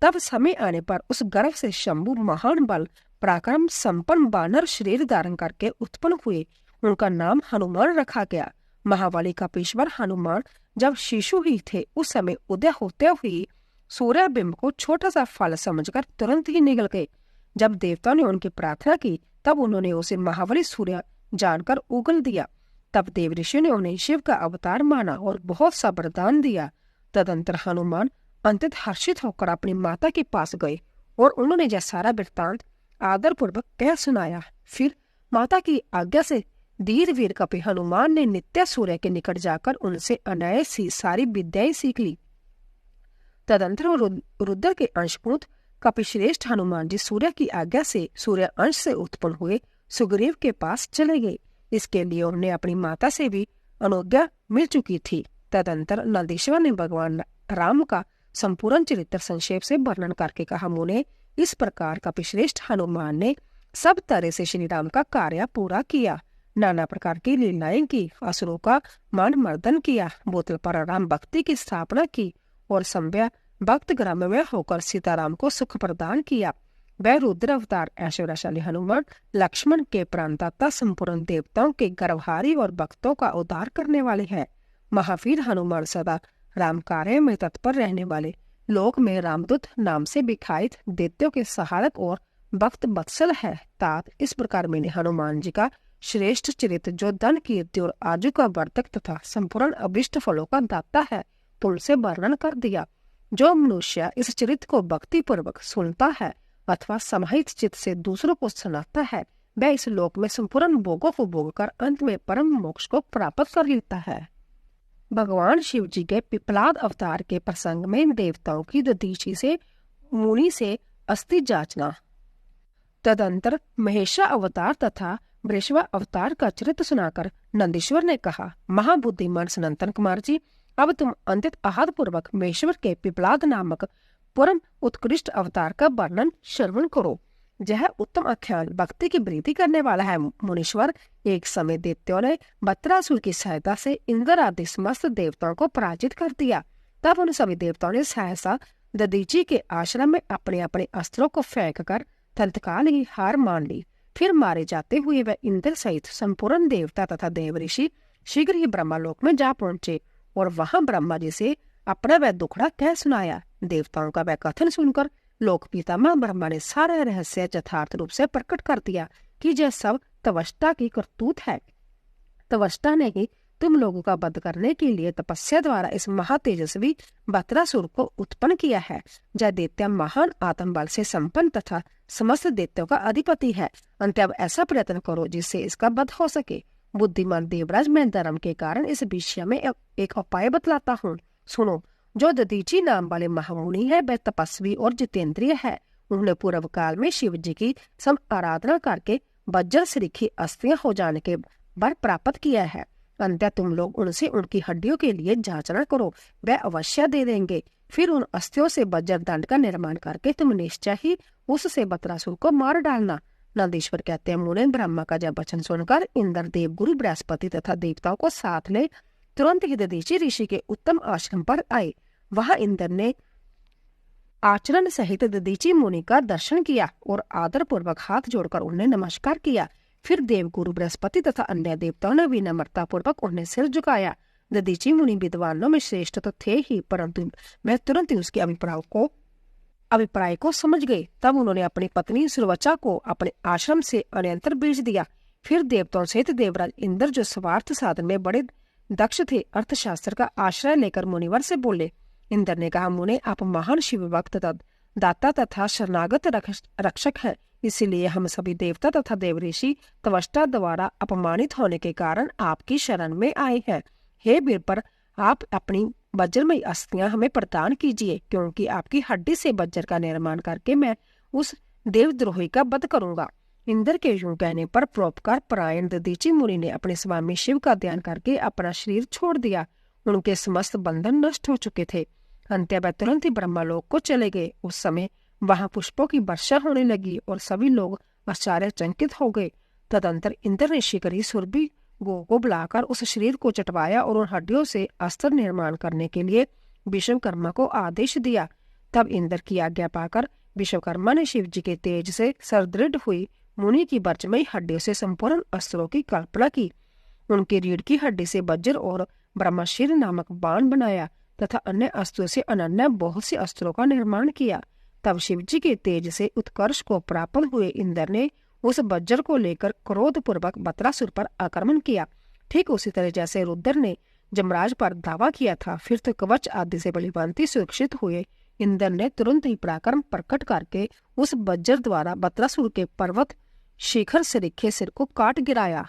तब समय आने पर उस गर्भ से शंभु महान बल पराक्रम संपन्न बानर शरीर धारण करके उत्पन्न हुए। उनका नाम हनुमान रखा गया। महाबली का पेशवर हनुमान जब शिशु ही थे, उस समय उदय होते हुए सूर्य बिंब को छोटा सा फल समझकर तुरंत ही निगल गए। जब देवताओं ने उनकी प्रार्थना की तब उन्होंने उसे महाबली सूर्य जानकर उगल दिया। तब देव ऋषि ने उन्हें शिव का अवतार माना और बहुत सा वरदान दिया। तदंतर हनुमान अत्यंत हर्षित होकर अपनी माता के पास गए और उन्होंने यह सारा वृत्तांत आदर पूर्वक कह सुनाया। फिर माता की आज्ञा से धीर वीर कपि हनुमान ने नित्य सूर्य के निकट जाकर उनसे अनायास सी सारी विद्याएं सीख ली। तदंतर रुद्र के अंशपुत्र कपिश्रेष्ठ हनुमान जी सूर्य की आज्ञा से सूर्य अंश से उत्पन्न हुए सुग्रीव के पास चले गए। इसके लिए उन्हें अपनी माता से भी अनुज्ञा मिल चुकी थी। तदंतर नंदीश्वर ने भगवान राम का संपूर्ण चरित्र संक्षेप से वर्णन करके कहा, मुने, इस प्रकार कपिश्रेष्ठ हनुमान ने सब तरह से श्री राम का कार्य पूरा किया। नाना प्रकार की लीलाएं की, असुरों का मान मर्दन किया, बोतल पर राम भक्ति की स्थापना की और संभ्या भक्त ग्राम में होकर सीताराम को सुख प्रदान किया। वह रुद्र अवतार ऐश्वर्यशाली हनुमान लक्ष्मण के प्राणदाता, संपूर्ण देवताओं के गर्भहारी और भक्तों का उद्धार करने वाले हैं। महावीर हनुमान सदा राम कार्य में तत्पर रहने वाले, लोक में रामदूत नाम से विख्यात, दैत्यों के सहारक और भक्त वत्सल है। तात इस प्रकार मैंने हनुमान जी का श्रेष्ठ चरित्र, जो धन कीर्ति और आजू का वर्धक तथा संपूर्ण अभिष्ट फलों का दाता है, पुल से वर्णन कर दिया। जो मनुष्य इस चरित्र को भक्ति पूर्वक सुनता है अथवा समाहित चित्त से दूसरों को सुनाता है, वह इस लोक में संपूर्ण भोगों को भोगकर अंत में परम मोक्ष को प्राप्त कर लेता है। भगवान शिव जी के पिपलाद अवतार के प्रसंग में देवताओं की दधीचि से मुनि से अस्थि जांचना। तदंतर महेशा अवतार तथा वृषभ अवतार का चरित्र सुनाकर नंदीश्वर ने कहा, महाबुद्धिमान सनातन कुमार जी, अब तुम अंतित आहत पूर्वक महेश्वर के पिपलाद नामक परम उत्कृष्ट अवतार का वर्णन श्रवण करो। यह उत्तम आख्यान भक्ति की वृद्धि करने वाला है। मुनीश्वर, एक समय दैत्यों ने बत्रासुर की सहायता से इंद्र आदि समस्त देवताओं को पराजित कर दिया। तब उन सभी देवताओं ने सहसा दधीचि के आश्रम में अपने अपने अस्त्रों को फेंक कर तत्काल ही हार मान ली। फिर मारे जाते हुए वह इंद्र सहित संपूर्ण देवता तथा देव ऋषि शीघ्र ही ब्रह्मलोक में जा पहुंचे और वहां ब्रह्मा जी से अपना वह दुखड़ा कह सुनाया। देवताओं का वह कथन सुनकर लोक पितामह ब्रह्मा ने सारा रहस्य यथार्थ रूप से प्रकट कर दिया कि यह सब तवष्टा की करतूत है। तवष्टा ने ही तुम लोगों का वध करने के लिए तपस्या द्वारा इस महातेजस्वी बत्रासुर को उत्पन्न किया है। यह दैत्य महान आत्म बल से संपन्न तथा समस्त दैत्यों का अधिपति है। अंत अब ऐसा प्रयत्न करो जिससे इसका वध हो सके। बुद्धिमान देवराज, मैं धर्म के कारण इस विषय में एक उपाय बतलाता हूँ, सुनो। जो दधीचि नाम वाले महामुनि है, वह तपस्वी और जितेंद्रिय है। उन्होंने पूर्व काल में शिव जी की सम आराधना करके वज्र श्रीखी अस्त्रियां हो जाने के वर प्राप्त किया है। अंततः तुम लोग उनसे उनकी हड्डियों के लिए जांचना करो, वह अवश्य दे देंगे। फिर उन अस्थियों से वज्र दंड का निर्माण करके तुम निश्चय ही उससे बतरासुर को मार डालना। नंदीश्वर कहते हैं, मुने ब्रह्मा का जब वचन सुनकर इंद्र, देवगुरु बृहस्पति तथा देवताओं को साथ ले तुरंत ही दधीचि ऋषि के उत्तम आश्रम पर आए। वहां इंद्र ने आचरण सहित दधीचि मुनि का दर्शन किया और आदर पूर्वक हाथ जोड़कर उन्हें नमस्कार किया। फिर देवगुरु बृहस्पति तथा अन्य देवताओं ने भी नम्रता पूर्वक उन्हें सिर झुकाया। दधीचि मुनि विद्वानों में श्रेष्ठ तो थे ही, परंतु वह तुरंत ही उसके अभिप्राय को समझ गए। तब उन्होंने अपनी पत्नी सुरवचा को अपने आश्रम से अन्यंतर भेज दिया। फिर देवताओं सहित देवराज इंद्र, जो स्वार्थ साधन में बड़े दक्ष थे, अर्थशास्त्र का आश्रय लेकर मुनिवर से बोले। इंद्र ने कहा, मुने, आप महान शिव भक्त दाता तथा शरणागत रक्षक हैं, इसीलिए हम सभी देवता तथा देवऋषि त्वष्टा द्वारा अपमानित होने के कारण आपकी शरण में आए हैं। हे वीर, पर आप अपनी वज्रमयी अस्थियां हमें प्रदान कीजिए, क्योंकि आपकी हड्डी से वज्र का निर्माण करके मैं उस देवद्रोही का वध करूंगा। इंद्र के यूं कहने पर परोपकार परायण दधीचि मुनि ने अपने स्वामी शिव का ध्यान करके अपना शरीर छोड़ दिया। उनके समस्त बंधन नष्ट हो चुके थे। अंत्य वह तुरंत ही ब्रह्मलोक को चले गए। उस समय वहां पुष्पों की वर्षा होने लगी और सभी लोग आश्चर्यचकित हो गए। तदंतर इंद्र ने शिकारी सुरभि गो को बुलाकर उस शरीर को चटवाया और उन हड्डियों से अस्त्र निर्माण करने के लिए विश्वकर्मा को आदेश दिया। तब इंद्र की आज्ञा पाकर विश्वकर्मा ने शिव जी के तेज से सरदृढ़ हुई मुनि की वज्रमयी हड्डियों से संपूर्ण अस्त्रों की कल्पना की। उनकी रीढ़ की हड्डी से वज्र और ब्रह्मशिर नामक बाण बनाया तथा अन्य अस्त्रों से अनन्य बहुत से अस्त्रों का निर्माण किया। तब शिव जी के तेज से उत्कर्ष को प्राप्त हुए इंद्र ने उस वज्र को लेकर क्रोध पूर्वक बतरासुर पर आक्रमण किया। ठीक उसी तरह जैसे रुद्र ने जमराज पर दावा किया था। फिर तो कवच आदि से बलिभांति सुरक्षित हुए इंद्र ने तुरंत ही पराक्रम प्रकट करके उस वज्र द्वारा बतरासुर के पर्वत शिखर सरीखे सिर को काट गिराया।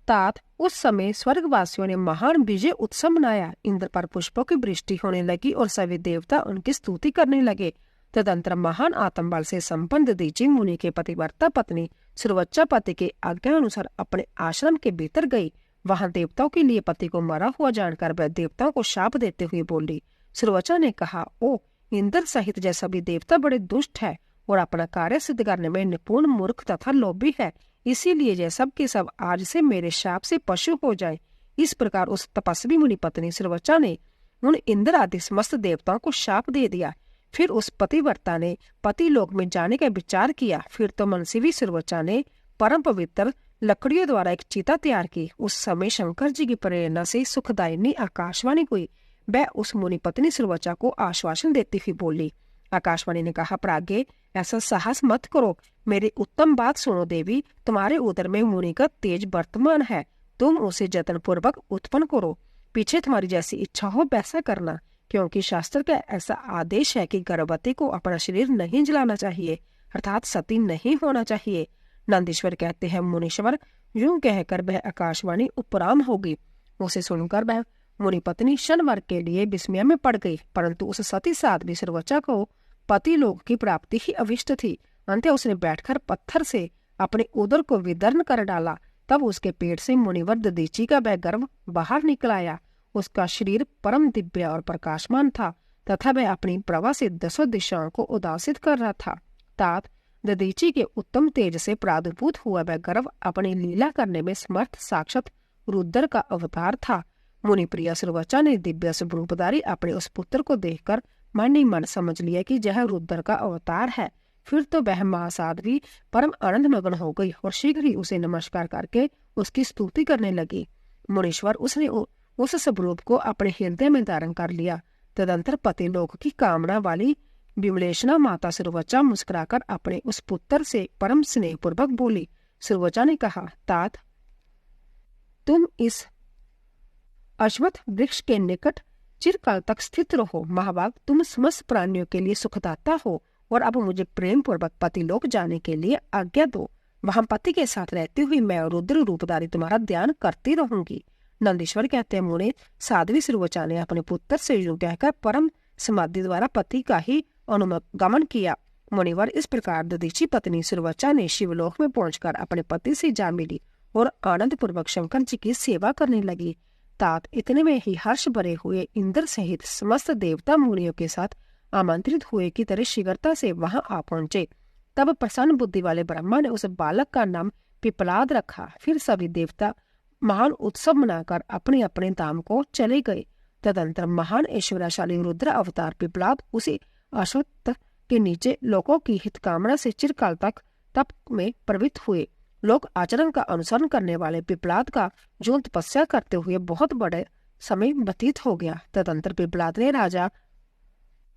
तात उस समय स्वर्गवासियों ने महान विजय उत्सव मनाया। इंद्र पर पुष्पों की वृष्टि होने लगी और सभी देवता उनकी स्तुति करने लगे। तदंतर महान आत्मबल से संपन्न दधीचि मुनि के पतिव्रता पत्नी सुरवचा पति के आज्ञा अनुसार अपने आश्रम के भीतर गई। वहां देवताओं के लिए पति को मरा हुआ जानकर वह देवताओं को शाप देते हुए बोली। सुरवचा ने कहा, ओ इंद्र सहित जैसा भी देवता बड़े दुष्ट है और अपना कार्य सिद्ध करने में निपुण, मूर्ख तथा लोभी है, इसीलिए ये सब के सब आज से मेरे शाप से पशु हो जाए। इस प्रकार उस तपस्वी मुनि पत्नी सुरवचा ने उन इंद्र आदि समस्त देवताओं को शाप दे दिया। फिर उस पतिव्रता ने पति लोक में जाने का विचार किया। फिर तो मनसिवी सुरवचा ने परम पवित्र लकड़ियों द्वारा एक चिता तैयार की। उस समय शंकर जी की प्रेरणा से सुखदायिनी आकाशवाणी हुई। वह उस मुनि पत्नी सुरवचा को आश्वासन देती हुई बोली। आकाशवाणी ने कहा, प्राज्ञ, ऐसा साहस मत करो। मेरी उत्तम बात सुनो देवी, तुम्हारे उदर में मुनि का तेज वर्तमान है, तुम उसे जतन पूर्वक उत्पन्न करो। पीछे तुम्हारी जैसी इच्छा हो वैसा करना, क्योंकि शास्त्र का ऐसा आदेश है कि गर्भवती को अपना शरीर नहीं जलाना चाहिए, अर्थात सती नहीं होना चाहिए। नंदीश्वर कहते हैं, मुनीश्वर, यूं कहकर वह आकाशवाणी उपराम होगी। उसे सुनकर वह मुनि पत्नी क्षण भर के लिए विस्मय में पड़ गई, परंतु उस सती साध्वी सुरवचा को पति लोक की प्राप्ति ही अविष्ट थी। अंत उसने बैठकर पत्थर से अपने उदर को विदर्ण कर डाला। तब उसके पेट से मुनिवर दधीचि का वह गर्भ बाहर निकल आया। उसका शरीर परम दिव्य और प्रकाशमान था तथा वह अपनी प्रभा से दसों दिशाओं को उदासित कर रहा था। तात दधीचि के उत्तम तेज से प्रादुर्भूत हुआ वह गर्भ अपनी लीला करने में समर्थ साक्षात रुद्र का अवतार था। मुनि प्रिया सुरवचा ने दिव्य स्वरूपधारी अपने उस पुत्र को देखकर मन ही मन समझ लिया कि यह रुद्र का अवतार है। फिर तो वह महासाध्वी परम आनंद मग्न हो गई और शीघ्र ही उसे नमस्कार करके उसकी स्तुति करने लगी। मुनीश्वर, उसने उस स्वरूप को अपने हृदय में धारण कर लिया। तदंतर पति लोक की कामना वाली विमलेशना माता सुरवचा मुस्कुराकर अपने उस पुत्र से परम स्नेह पूर्वक बोली। सुरवचा ने कहा, तात, तुम इस अश्वत्थ वृक्ष के निकट चिरकाल तक स्थित रहो। महाभाग, तुम समस्त प्राणियों के लिए सुखदाता हो और अब मुझे प्रेम पूर्वक पति लोक जाने के लिए आज्ञा दो। वहां पति के साथ रहती हुई मैं रुद्र रूपधारी तुम्हारा ध्यान करती रहूंगी। नंदीश्वर कहते हैं, मुने, साध्वी सुरवचा ने अपने पुत्र से यूं कहकर परम समाधि द्वारा पति का ही अनुगमन किया। मुनिवर, इस प्रकार दधीचि पत्नी सुरवचा ने शिवलोक में पहुंचकर अपने पति से जा मिली और आनंद पूर्वक शंकर जी की सेवा करने लगी। तात इतने में ही हर्ष भरे हुए इंद्र सहित समस्त देवता मुनियों के साथ आमंत्रित हुए की तरह शीघ्रता से वहां आ पहुंचे। तब प्रसन्न बुद्धि वाले ब्रह्मा ने उस बालक का नाम पिपलाद रखा। फिर सभी देवता महान उत्सव मनाकर अपने अपने धाम को चले गए। तदंतर महान ऐश्वर्यशाली रुद्र अवतार पिपलाद उसी अश्वत्थ के नीचे लोगों की हित कामना से चिरकाल तक तप में प्रवृत्त हुए। लोक आचरण का अनुसरण करने वाले पिपलाद का जो तपस्या करते हुए बहुत बड़े समय व्यतीत हो गया। तदंतर पिपलाद ने राजा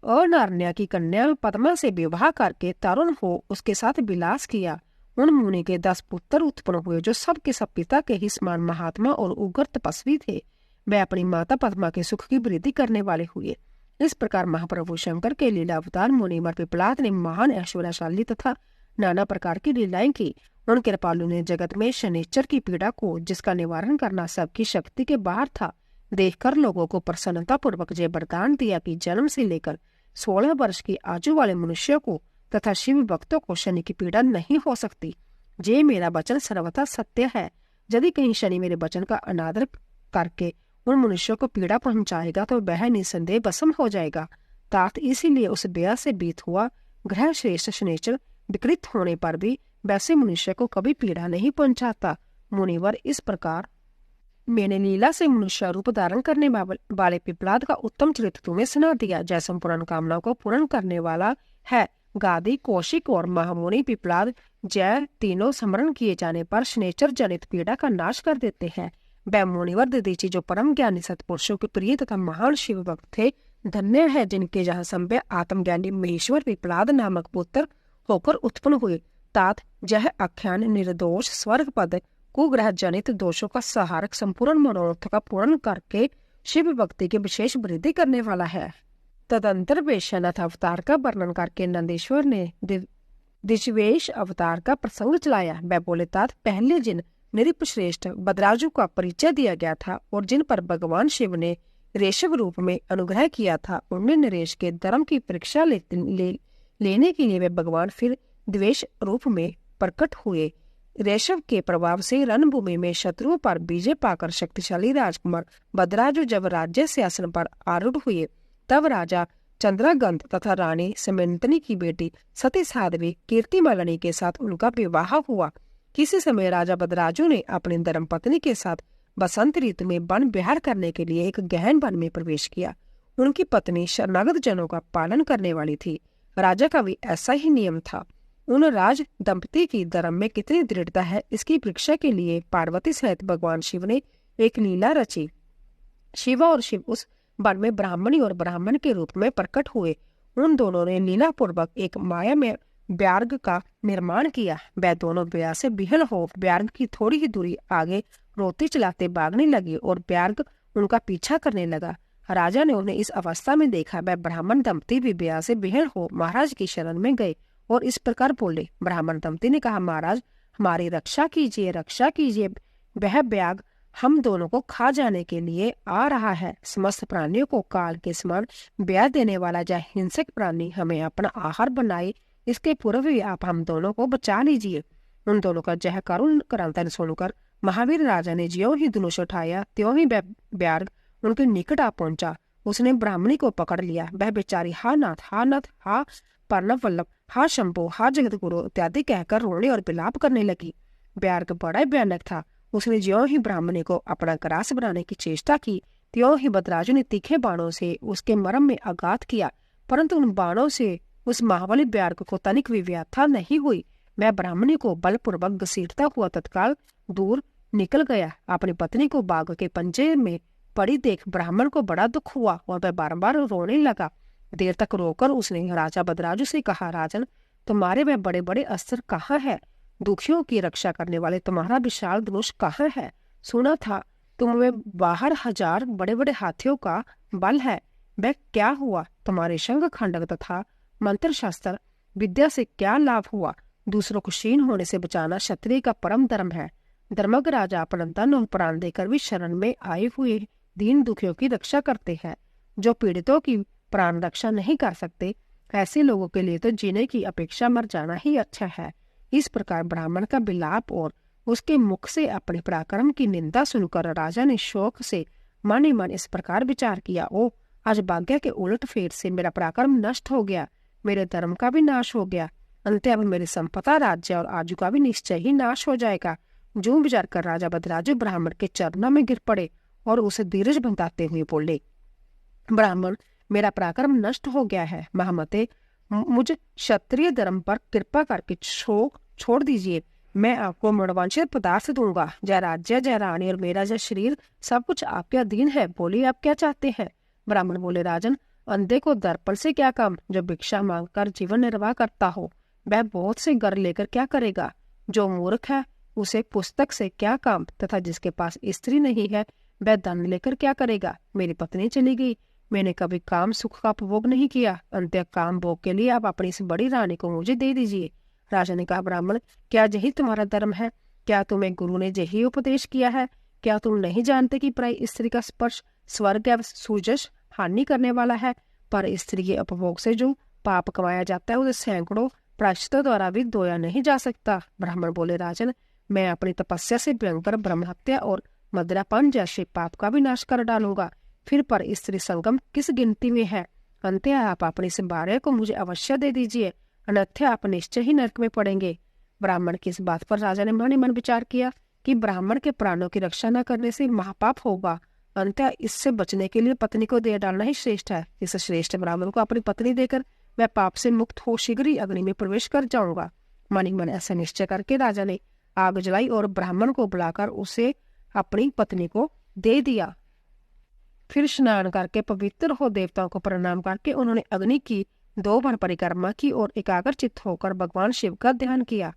अनारण्य की कन्या पद्मा से विवाह करके तरुण हो उसके साथ विलास किया। उन मुनि के 10 पुत्र उत्पन्न हुए जो सब के सब पिता के ही समान महात्मा और उग्र तपस्वी थे। वे अपनी माता पद्मा के सुख की वृद्धि करने वाले हुए। इस प्रकार महाप्रभु शंकर के लीला अवतार मुनिवर पिपलाद ने महान ऐश्वर्यशाली तथा नाना प्रकार की लीलाएं की। उन कृपालु ने जगत में शनिश्चर की पीड़ा को, जिसका निवारण करना सबकी शक्ति के बाहर था, देखकर लोगों को प्रसन्नता पूर्वक ये वरदान दिया कि जन्म से लेकर 16 वर्ष की आयु वाले मनुष्य को तथा शिव भक्तों को शनि की पीड़ा नहीं हो सकती। जे मेरा वचन सर्वथा सत्य है। यदि कहीं शनि मेरे वचन का अनादर करके उन मनुष्यों को पीड़ा पहुंचाएगा तो वह निसंदेह भस्म हो जाएगा। तात इसीलिए उस ब्याह से बीत हुआ ग्रह श्रेष्ठ शनिश्चर विकृत होने पर भी वैसे मनुष्य को कभी पीड़ा नहीं पहुंचाता। मुनिवर, इस प्रकार मैंने लीला से मनुष्य रूप धारण करने वाले पिपलाद का उत्तम चरित्र तुम्हें सुना दिया, जैसा पूर्ण कामना को पूर्ण करने वाला है। गादी, कौशिक और महामुनि पिपलाद जय तीनों स्मरण किए जाने पर शनिश्चर जनित पीड़ा का नाश कर देते हैं। वह मुनिवर दधीचि जो परम ज्ञानी सत्पुरुषों के प्रिय तथा महान शिव भक्त थे, धन्य है जिनके जहाँ संभव आत्मज्ञानी महेश्वर पिपलाद नामक पुत्र होकर उत्पन्न हुए। तात यह आख्यान निर्दोष स्वर्ग पद कुग्रह जनित दोषों का सहारक संपूर्ण मनोरथ का पूर्ण करके शिव भक्ति की विशेष वृद्धि करने वाला है। तदंतर वैश्यनाथ अवतार का वर्णन करके नंदीश्वर ने दिशवेश अवतार का प्रसंग चलाया। वह बोले, तात पहले जिन नृप श्रेष्ठ बदराजु का परिचय दिया गया था और जिन पर भगवान शिव ने रेशव रूप में अनुग्रह किया था, उनमें नरेश के धर्म की परीक्षा लेने के लिए वे भगवान फिर द्वेष रूप में प्रकट हुए। रेशव के प्रभाव से रणभूमि में शत्रुओं पर विजय पाकर शक्तिशाली राजकुमार बदराजु जब राज्य सिंहासन पर आरूढ़ हुए, तब राजा चंद्रगंध तथा रानी समंतनी की बेटी सती साध्वी कीर्तिमालिनी के साथ उनका विवाह हुआ। किसी समय राजा बदराजु ने अपनी धर्मपत्नी के साथ बसंत ऋतु में वन विहार करने के लिए एक गहन वन में प्रवेश किया। उनकी पत्नी शरणागत जनों का पालन करने वाली थी। राजा का भी ऐसा ही नियम था। उन राज दंपति की धर्म में कितनी दृढ़ता है, इसकी परीक्षा के लिए पार्वती सहित भगवान शिव ने एक लीला रची। शिव और शिव उस वन में ब्राह्मणी और ब्राह्मण के रूप में प्रकट हुए। उन दोनों ने लीला पूर्वक एक माया में ब्यार्ग का निर्माण किया। वह दोनों ब्याह से विहल हो ब्यार्ग की थोड़ी ही दूरी आगे रोती चलाते भागने लगी और ब्यार्ग उनका पीछा करने लगा। राजा ने उन्हें इस अवस्था में देखा। वह ब्राह्मण दंपति भी ब्याह से विहल हो महाराज की शरण में गए और इस प्रकार बोले। ब्राह्मण दंपति ने कहा, महाराज हमारी रक्षा कीजिए, रक्षा कीजिए। वह ब्याग हम दोनों को खा जाने के लिए आ रहा है। समस्त प्राणियों को काल के समान ब्याह देने वाला यह हिंसक प्राणी हमें अपना आहार बनाए, इसके पूर्व भी आप हम दोनों को बचा लीजिए। उन दोनों का यह करुण क्रंदन सुनकर महावीर राजा ने ज्यों ही धनुष उठाया त्यों ही ब्यार्ग उनके निकट आ पहुंचा। उसने ब्राह्मणी को पकड़ लिया। वह बेचारी हा नाथ, हा पर्णव वल्लभ, हा शंभो, हा जगत गुरु इत्यादि कहकर रोने और विलाप करने लगी। ब्यार्ग बड़ा भयानक था। उसने ज्यों ही ब्राह्मणी को अपना ग्रास बनाने की चेष्टा की त्यों ही बदराजु ने तीखे बाणों से उसके मर्म में आघात किया, परंतु उन बाणों से उस महाबली ब्यार्ग को तनिक भी व्यथा नहीं हुई। वह ब्राह्मणी को बलपूर्वक घसीटता हुआ तत्काल दूर निकल गया। अपनी पत्नी को बाघ के पंजे में पड़ी देख ब्राह्मण को बड़ा दुख हुआ और वह बारंबार रोने लगा। देर तक रोकर उसने राजा बदराजु से कहा, राजन तुम्हारे वह बड़े बड़े अस्त्र कहाँ है? दुखियों की रक्षा करने वाले तुम्हारा विशाल धनुष कहाँ है? सुना था तुम में 12,000 बड़े बड़े हाथियों का बल है। वह क्या हुआ? तुम्हारे शंख खंडक तथा मंत्र शास्त्र विद्या से क्या लाभ हुआ? दूसरों को क्षीण होने से बचाना क्षत्रिय का परम धर्म है। धर्मज्ञ राजा अपना तन और प्राण देकर भी शरण में आए हुए दीन दुखियों की रक्षा करते हैं। जो पीड़ितों की प्राण रक्षा नहीं कर सकते, ऐसे लोगों के लिए तो जीने की अपेक्षा मर जाना ही अच्छा है। इस प्रकार ब्राह्मण का विलाप और उसके मुख से अपने पराक्रम की निंदा सुनकर राजा ने शोक से मन ही मन इस प्रकार विचार किया, ओ आज भाग्य के उलट फेर से मेरा पराक्रम नष्ट हो गया, मेरे धर्म का भी नाश हो गया, अंत अब मेरी संपदा, राज्य और आजू का भी निश्चय ही नाश हो जाएगा। जो विचार कर राजा बदराजु ब्राह्मण के चरणों में गिर पड़े और उसे धीरज बंधाते हुए बोले, ब्राह्मण, मेरा पराक्रम नष्ट हो गया है, महामते मुझ क्षत्रिय धर्म पर कृपा करके शोक छोड़ दीजिए। मैं आपको मृणवांछित पदार्थ दूंगा, जय राज्य, जय रानी और मेरा जय शरीर, सब कुछ आपके अधीन है। बोलिए आप क्या चाहते हैं? ब्राह्मण बोले, राजन, अंधे को दर्पण से क्या काम, जो भिक्षा मांगकर जीवन निर्वाह करता हो वह बहुत से घर लेकर क्या करेगा? जो मूर्ख है उसे पुस्तक से क्या काम, तथा जिसके पास स्त्री नहीं है वह धन लेकर क्या करेगा? मेरी पत्नी चली गई, मैंने कभी काम सुख का उपभोग नहीं किया, अंत्य काम भोग के लिए आप अपनी इस बड़ी रानी को मुझे दे दीजिए। राजा ने कहा, ब्राह्मण, क्या यही तुम्हारा धर्म है? क्या तुम्हें गुरु ने यही उपदेश किया है? क्या तुम नहीं जानते कि पराई स्त्री का स्पर्श स्वर्ग या सूजश हानि करने वाला है? पर स्त्री के उपभोग से जो पाप कमाया जाता है उसे सैकड़ों प्रायश्चितों द्वारा भी धोया नहीं जा सकता। ब्राह्मण बोले, राजन, मैं अपनी तपस्या से भयंकर ब्रह्म हत्या और मदिरापान जैसे पाप का भी नाश कर डालूंगा। फिर पर स्त्री संगम किस गिनती में है? अंत्य आप अपनी इस बारे को मुझे अवश्य दे दीजिए, अन्यथा आप निश्चय ही नरक में पड़ेंगे। ब्राह्मण की इस बात पर राजा ने मन ही मन विचार किया कि ब्राह्मण के प्राणों की रक्षा न करने से महापाप होगा, अंतः इससे बचने के लिए पत्नी को दे डालना ही श्रेष्ठ है। इस श्रेष्ठ ब्राह्मण को अपनी पत्नी देकर मैं पाप से मुक्त हो शीघ्र ही अग्नि में प्रवेश कर जाऊंगा। मन ही मन ऐसा निश्चय करके राजा ने आग जलाई और ब्राह्मण को बुलाकर उसे अपनी पत्नी को दे दिया। फिर स्नान करके पवित्र हो देवताओं को प्रणाम करके उन्होंने अग्नि की 2 बार परिक्रमा की और एकाग्रचित्त होकर भगवान शिव का ध्यान किया।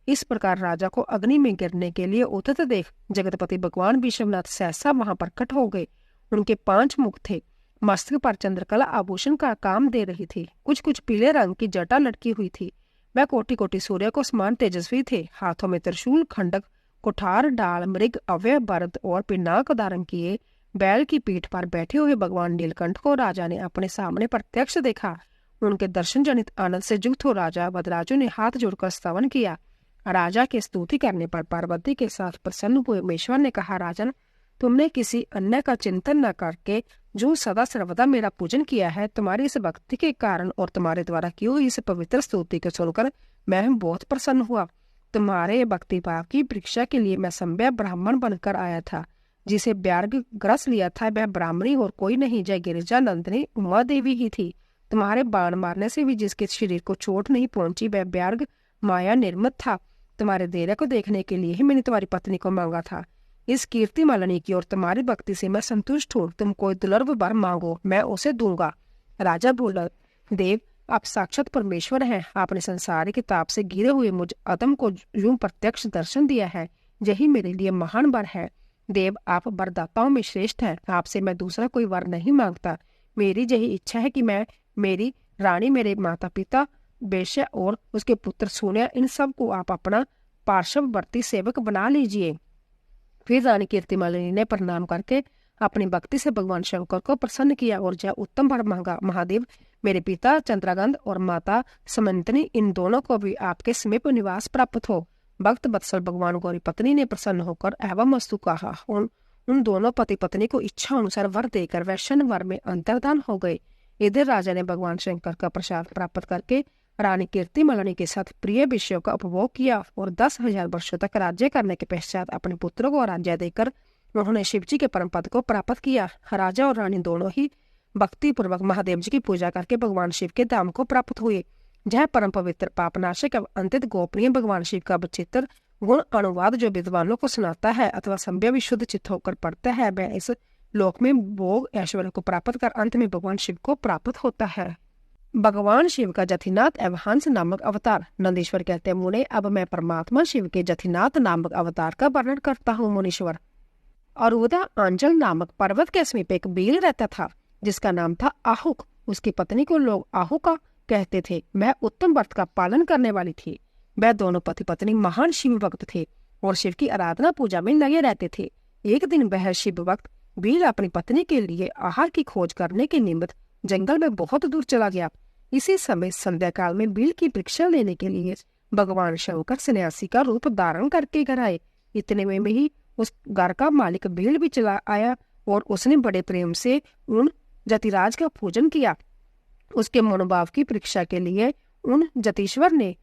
इस प्रकार राजा को अग्नि में गिरने के लिए उद्यत देख जगतपति भगवान विश्वनाथ सहसा वहां प्रकट हो गए। उनके 5 मुख थे, मस्तक पर चंद्रकला आभूषण का काम दे रही थी, कुछ कुछ पीले रंग की जटा लटकी हुई थी। वह कोटि कोटि सूर्य को समान तेजस्वी थे। हाथों में त्रिशूल, खंडक, कुठार, डाल, मृग, अव्यय, बरद और पिनाक धारण किए बैल की पीठ पर बैठे हुए भगवान नीलकंठ को राजा ने अपने सामने प्रत्यक्ष देखा। उनके दर्शन जनित आनंद से युक्त हो राजा बदराजु ने हाथ जोड़कर स्तवन किया। राजा के स्तुति करने पर पार्वती के साथ प्रसन्न हुए उमेश्वर ने कहा, राजन, तुमने किसी अन्य का चिंतन न करके जो सदा सर्वदा मेरा पूजन किया है, तुम्हारी इस भक्ति के कारण और तुम्हारे द्वारा की हुई इस पवित्र स्तुति को सुनकर मैं बहुत प्रसन्न हुआ। तुम्हारे भक्ति भाव की परीक्षा के लिए मैं संभ्य ब्राह्मण बनकर आया था। जिसे व्यार्ग ग्रस लिया था वह ब्राह्मणी और कोई नहीं, जय गिरिजा नंदिनी उमा देवी ही थी। तुम्हारे बाण मारने से भी जिसके शरीर को चोट नहीं पहुंची वह व्यार्ग माया निर्मित था। तुम्हारे धैर्य को देखने के लिए ही मैंने तुम्हारी पत्नी को मांगा था। इस कीर्ति मालिनी की और तुम्हारी भक्ति से मैं संतुष्ट हूँ। तुम कोई दुर्लभ वर मांगो, मैं उसे दूंगा। राजा बोला, देव, आप साक्षात परमेश्वर हैं। आपने संसार के ताप से घिरे हुए मुझ अदम को यूं प्रत्यक्ष दर्शन दिया है, यही मेरे लिए महान वर है। देव, आप वरदाताओं में श्रेष्ठ हैं। आपसे मैं दूसरा कोई वर नहीं मांगता। मेरी यही इच्छा है कि मैं, मेरी रानी, मेरे माता पिता बेश्या और उसके पुत्र सोनिया, इन सब को आप अपना पार्श्ववर्ती सेवक बना लीजिए। फिर रानी कीर्तिमालिनी ने प्रणाम करके अपनी भक्ति से भगवान शंकर को प्रसन्न किया और जय उत्तम वर मांगा। महादेव, मेरे पिता चंद्रगंध और माता समंतनी, इन दोनों को भी आपके समीप निवास प्राप्त हो। भक्त वत्सल भगवान गौरी पत्नी ने प्रसन्न होकर एवं वस्तु कहा। उन दोनों पति पत्नी को इच्छा अनुसार वर देकर वैश्य वर में अंतर्धान हो गए। इधर राजा ने भगवान शंकर का प्रसाद प्राप्त करके रानी कीर्तिमालिनी के साथ प्रिय विषयों का उपभोग किया और 10,000 वर्षों तक राज्य करने के पश्चात अपने पुत्रों को राज्य देकर उन्होंने शिवजी के परम पद को प्राप्त किया। राजा और रानी दोनों ही भक्ति पूर्वक महादेव जी की पूजा करके भगवान शिव के धाम को प्राप्त हुए। जह परम पवित्र पापनाशक अंतित गोपनीय भगवान शिव का विचित्र गुण अनुवाद जो विद्वानों को सुनाता है अथवा संभव विशुद्ध चित्त होकर पढ़ता है, वह इस लोक में भोग ऐश्वर्य को प्राप्त कर अंत में भगवान शिव को प्राप्त होता है। भगवान शिव का जथिनाथ एवं हंस नामक अवतार। नंदीश्वर कहते हैं, मुने, अब मैं परमात्मा शिव के जथिनाथ नामक अवतार का वर्णन करता हूँ। मुनीश्वर, अरुदा आंचल नामक पर्वत के समीप एक बील रहता था जिसका नाम था आहुक। उसकी पत्नी को लोग आहुका कहते थे। वह उत्तम व्रत का पालन करने वाली थी। वह दोनों पति पत्नी महान शिव भक्त थे और शिव की आराधना पूजा में लगे रहते थे। एक दिन वह शिव भक्त बील अपनी पत्नी के लिए आहार की खोज करने के निमित्त जंगल में बहुत दूर चला गया। इसी समय संध्या काल में बील की परीक्षा लेने के लिए भगवान शंकर सन्यासी का रूप धारण करके घर आए। इतने में ही उस घर का मालिक भील भी चला आया और उसने बड़े प्रेम से उन जतिराज का पूजन किया। उसके मनोभाव की परीक्षा के लिए उन जतीश्वर ने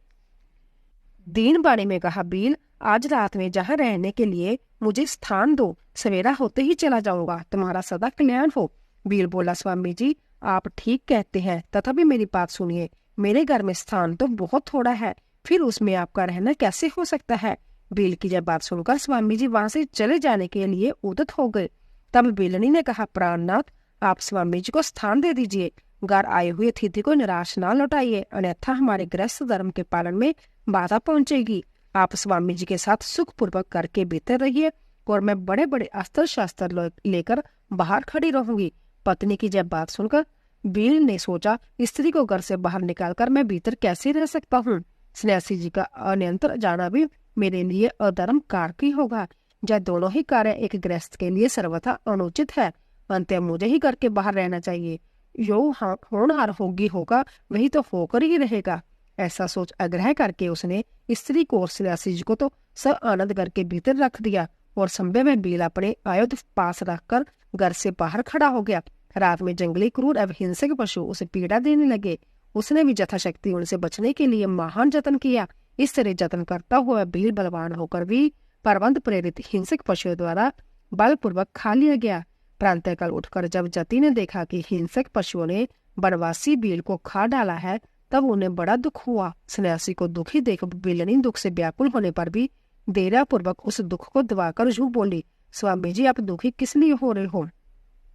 दीन बाणी में कहा, बील आज रात में जहाँ रहने के लिए मुझे स्थान दो, सवेरा होते ही चला जाऊंगा, तुम्हारा सदा कल्याण हो। बील बोला, स्वामी जी आप ठीक कहते हैं, तथापि मेरी बात सुनिए, मेरे घर में स्थान तो बहुत थोड़ा है, फिर उसमें आपका रहना कैसे हो सकता है। बील की जब बात सुनकर स्वामी जी वहां से चले जाने के लिए उद्यत हो गए। तब बीलनी ने कहा, प्राणनाथ आप स्वामी जी को स्थान दे दीजिए, घर आए हुए अतिथि को निराश ना लौटाइए, अन्यथा हमारे गृहस्थ धर्म के पालन में बाधा पहुंचेगी। आप स्वामी जी के साथ सुखपूर्वक करके बीते रहिए और मैं बड़े बड़े अस्त्र शस्त्र लेकर बाहर खड़ी रहूंगी। पत्नी की जब बात सुनकर बील ने सोचा, स्त्री को घर से बाहर निकालकर मैं भीतर कैसे रह सकता हूँ। सन्यासी जी का अनियंत्र जाना भी मेरे लिए अधर्म कारक ही होगा। यह दोनों ही कार्य एक गृहस्थ के लिए सर्वथा अनुचित है। अंततः मुझे ही घर के बाहर रहना चाहिए। जो होनहार होगा वही तो होकर ही रहेगा। ऐसा सोच आग्रह करके उसने स्त्री को और सन्यासी जी को तो सब आनंद घर के भीतर रख दिया और संभव में बील अपने आयुध पास रखकर घर से बाहर खड़ा हो गया। रात में जंगली क्रूर एवं हिंसक पशु उसे पीड़ा देने लगे। उसने भी यथाशक्ति उनसे बचने के लिए महान जतन किया। इस तरह जतन करता हुआ बील बलवान होकर भी परबंध प्रेरित हिंसक पशुओं द्वारा बलपूर्वक खा लिया गया। प्रातःकाल उठकर जब जति ने देखा कि हिंसक पशुओं ने बनवासी बील को खा डाला है, तब उन्हें बड़ा दुख हुआ। सन्यासी को दुखी देख बीलनी दुख से व्याकुल होने पर भी देरा पूर्वक उस दुख को दबाकर झूठ बोली, स्वामी जी आप दुखी किस लिए हो रहे हो।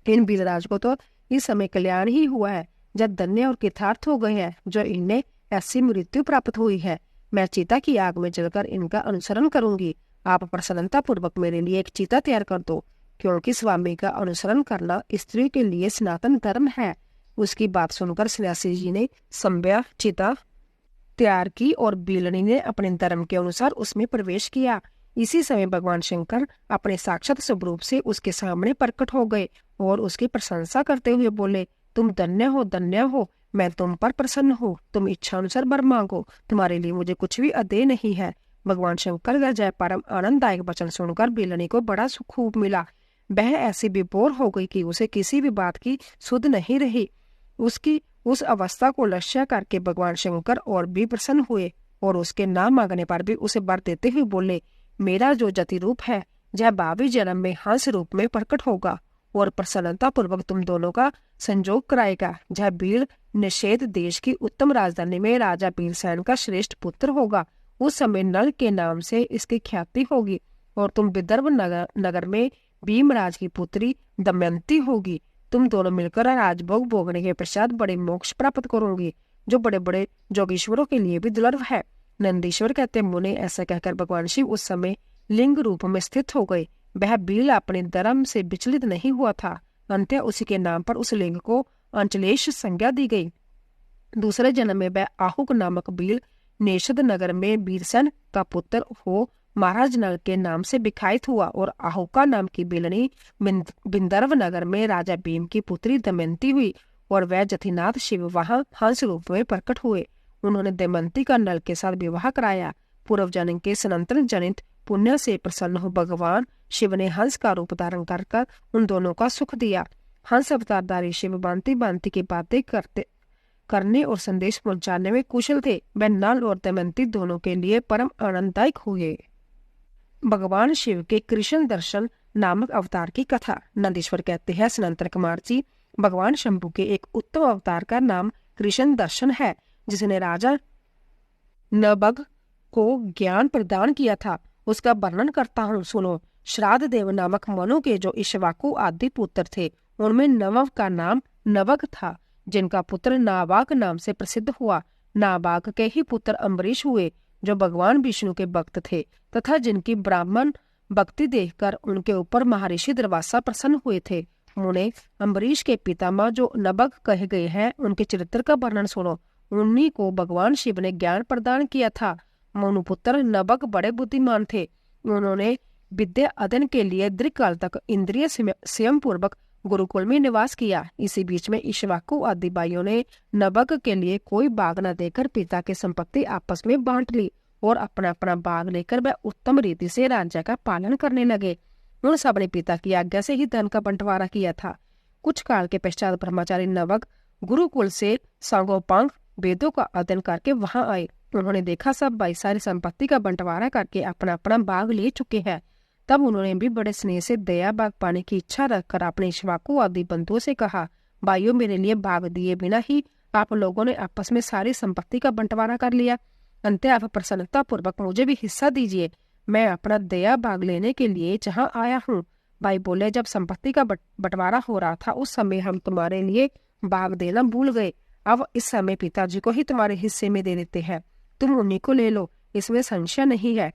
इन बीलराज को तो इस समय कल्याण ही हुआ है, जब धन्य और कृतार्थ हो गए हैं जो इन्हें ऐसी मृत्यु प्राप्त हुई है। मैं चिता की आग में जलकर इनका अनुसरण करूंगी। आप प्रसन्नता पूर्वक मेरे लिए एक चिता तैयार कर दो, क्योंकि स्वामी का अनुसरण करना स्त्री के लिए सनातन धर्म है। उसकी बात सुनकर सन्यासी जी ने संभ्या चिता तैयार की और बीलनी ने अपने धर्म के अनुसार उसमें प्रवेश किया। इसी समय भगवान शंकर अपने साक्षात स्वरूप से उसके सामने प्रकट हो गए और उसकी प्रशंसा करते हुए बोले, तुम धन्य हो, मैं तुम पर प्रसन्न हूँ, तुम इच्छा अनुसार वर मांगो, तुम्हारे लिए मुझे कुछ भी अदेय नहीं है। भगवान शंकर का जय परम आनंददायक वचन सुनकर बीलनी को बड़ा सुख मिला। वह ऐसी विभोर हो गई कि उसे किसी भी बात की सुध नहीं रही। उसकी उस अवस्था को लक्ष्य करके भगवान शंकर और भी प्रसन्न हुए और उसके नाम मांगने पर भी उसे वर देते हुए बोले, मेरा जो जति रूप है यह भावी जन्म में हंस रूप में प्रकट होगा और प्रसन्नता पूर्वक तुम दोनों का संजोग कराएगा। यह बील निषेध देश की उत्तम राजधानी में राजा बीरसेन का श्रेष्ठ पुत्र होगा। उस समय नल के नाम से इसकी ख्याति होगी और तुम विदर्भ नगर में भीमराज की पुत्री दमयंती होगी। तुम दोनों मिलकर राजभोग भोगने के पश्चात बड़े मोक्ष प्राप्त करोगी, जो बड़े बड़े जोगीश्वरों के लिए भी दुर्लभ है। नंदीश्वर कहते मुने ऐसा कहकर भगवान शिव उस समय लिंग रूप में स्थित हो गए। वह बील अपने धर्म से विचलित नहीं हुआ था। अंत उसी के नाम पर उस लिंग को अंचलेश संज्ञा दी गई। दूसरे जन्म में वह आहुक नामक बील नेषद नगर में बीरसेन का पुत्र हो महाराज नल के नाम से विख्यात हुआ और आहुका नाम की बीलनी विंदर्भ नगर में राजा भीम की पुत्री दमयंती हुई और वह जतिनाथ शिव वहां हंस रूप में प्रकट हुए। उन्होंने दमयंती का नल के साथ विवाह कराया। पूर्व जन्म के सनातन जनित पुण्य से प्रसन्न हो भगवान शिव ने हंस का रूप धारण कर उन दोनों का सुख दिया। हंस अवतारधारी शिव बांति बांति की बातें करने और संदेश पहुंचाने में कुशल थे। वह नल और दमयंती दोनों के लिए परम आनंददायक हुए। भगवान शिव के कृष्ण दर्शन नामक अवतार की कथा। नंदीश्वर कहते हैं, सनातन कुमार जी, भगवान शंभु के एक उत्तम अवतार का नाम कृष्ण दर्शन है, जिसने राजा नबग को ज्ञान प्रदान किया था। उसका वर्णन करता हूँ, सुनो। श्राद्ध देव नामक मनु के जो इक्ष्वाकु आदि पुत्र थे, उनमें नवव का नाम नवग था, जिनका पुत्र नावाक नाम से प्रसिद्ध हुआ। नावाक के ही पुत्र अम्बरीश हुए, जो भगवान विष्णु के भक्त थे तथा जिनकी ब्राह्मण भक्ति देखकर उनके ऊपर महर्षि दुर्वासा प्रसन्न हुए थे। मुने अम्बरीश के पितामह जो नबग कहे गए हैं, उनके चरित्र का वर्णन सुनो। उन्हीं को भगवान शिव ने ज्ञान प्रदान किया था। मनुपुत्र नबग बड़े बुद्धिमान थे। उन्होंने विद्या अध्ययन के लिए दीर्घकाल तक इंद्रिय संयम पूर्वक गुरुकुल में निवास किया। इसी बीच में इक्ष्वाकु आदि भाइयों ने नबग के लिए कोई बाग न देकर पिता की संपत्ति आपस में बांट ली और अपना अपना भाग लेकर वह उत्तम रीति से राज्य का पालन करने लगे। उन सबने पिता की आज्ञा से ही धन का बंटवारा किया था। कुछ काल के पश्चात ब्रह्मचारी नवग गुरुकुल से सांगोपांग वेदों का अध्ययन करके वहां आए। उन्होंने देखा सब भाई सारी संपत्ति का बंटवारा करके अपना अपना भाग ले चुके हैं। तब उन्होंने भी बड़े स्नेह से दया भाग पाने की इच्छा रखकर अपने श्वाकु आदि बंधुओं से कहा, भाइयों मेरे लिए भाग दिए बिना ही आप लोगों ने आपस में सारी संपत्ति का बंटवारा कर लिया। अंत आप प्रसन्नता पूर्वक मुझे भी हिस्सा दीजिए। मैं अपना दया भाग लेने के लिए जहाँ आया हूँ। भाई बोले, जब संपत्ति का बंटवारा हो रहा था उस समय हम तुम्हारे लिए भाग देना भूल गए। अब इस समय पिताजी को ही तुम्हारे हिस्से में दे देते हैं, तुम उन्हीं को ले लो, इसमें संशय नहीं है।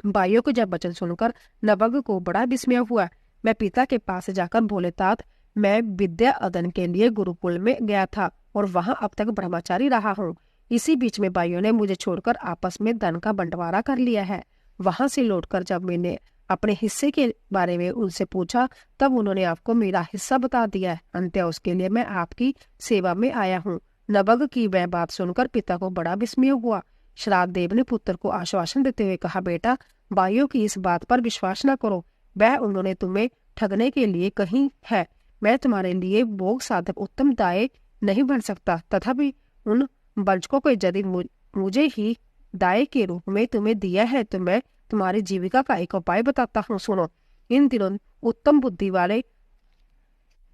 भाइयों को जब वचन सुनकर नवग को बड़ा विस्मय हुआ। मैं पिता के पास जाकर बोले, तात मैं विद्या अध्ययन के लिए गुरुकुल में गया था और वहां अब तक ब्रह्मचारी रहा हूँ। इसी बीच में भाइयों ने मुझे छोड़कर आपस में धन का बंटवारा कर लिया है। वहां से लौटकर जब मैंने अपने हिस्से के बारे में उनसे पूछा तब उन्होंने आपको मेरा हिस्सा बता दिया है। अंत्य उसके लिए मैं आपकी सेवा में आया हूँ। नवग की वह बात सुनकर पिता को बड़ा विस्मय हुआ। श्राद्ध देव ने पुत्र को आश्वासन देते हुए कहा, बेटा भाइयों की इस बात पर विश्वास न करो, वह उन्होंने तुम्हें ठगने के लिए कही है। मैं तुम्हारे लिए भोग साधक उत्तम दाय नहीं बन सकता, तथापि उन वंशकों को यदि मुझे ही दाय के रूप में तुम्हें दिया है तो मैं तुम्हारी जीविका का एक उपाय बताता हूँ, सुनो। इन दिनों उत्तम बुद्धि वाले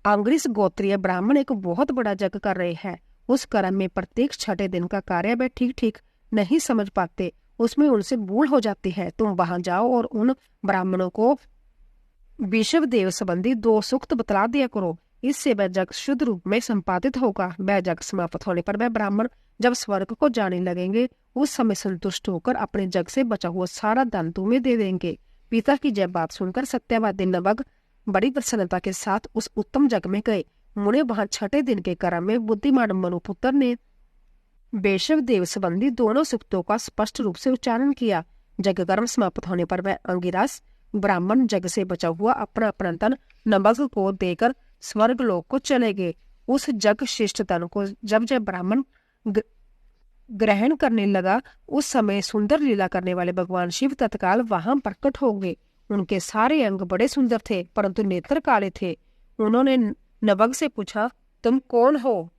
अंग्रिस गोत्रीय ब्राह्मण एक बहुत बड़ा यज्ञ कर रहे हैं। उस कर्म में प्रत्येक छठे दिन का कार्य वे ठीक ठीक नहीं समझ पाते, उसमें उनसे भूल हो जाती है। तुम वहां जाओ और उन ब्राह्मणों को विश्व देव संबंधी 2 सूक्त बतला दिया करो। इससे वह जग शुद्ध रूप में संपादित होगा। वह जग समाप्त होने पर वह ब्राह्मण जब स्वर्ग को जाने लगेंगे उस समय संतुष्ट होकर अपने जग से बचा हुआ सारा धन तुम्हें दे देंगे। पिता की जब बात सुनकर सत्यवादी नवग बड़ी प्रसन्नता के साथ उस उत्तम जग में गए। उन्हें वहां छठे दिन के कर्म में बुद्धिमान मनुपुत्र ने वैष्णव देव संबंधी 2 सूक्तों का स्पष्ट रूप से उच्चारण किया। जग कर्म समाप्त होने पर वह अंगिरास ब्राह्मण जग से बचा हुआ अपना अपना धन नवग को देकर स्वर्ग लोक को चले गए। उस जग श्रेष्ठ धन को जब ब्राह्मण ग्रहण करने लगा उस समय सुंदर लीला करने वाले भगवान शिव तत्काल वहां प्रकट हो गए। उनके सारे अंग बड़े सुंदर थे परंतु नेत्र काले थे। उन्होंने नवग से पूछा, तुम कौन हो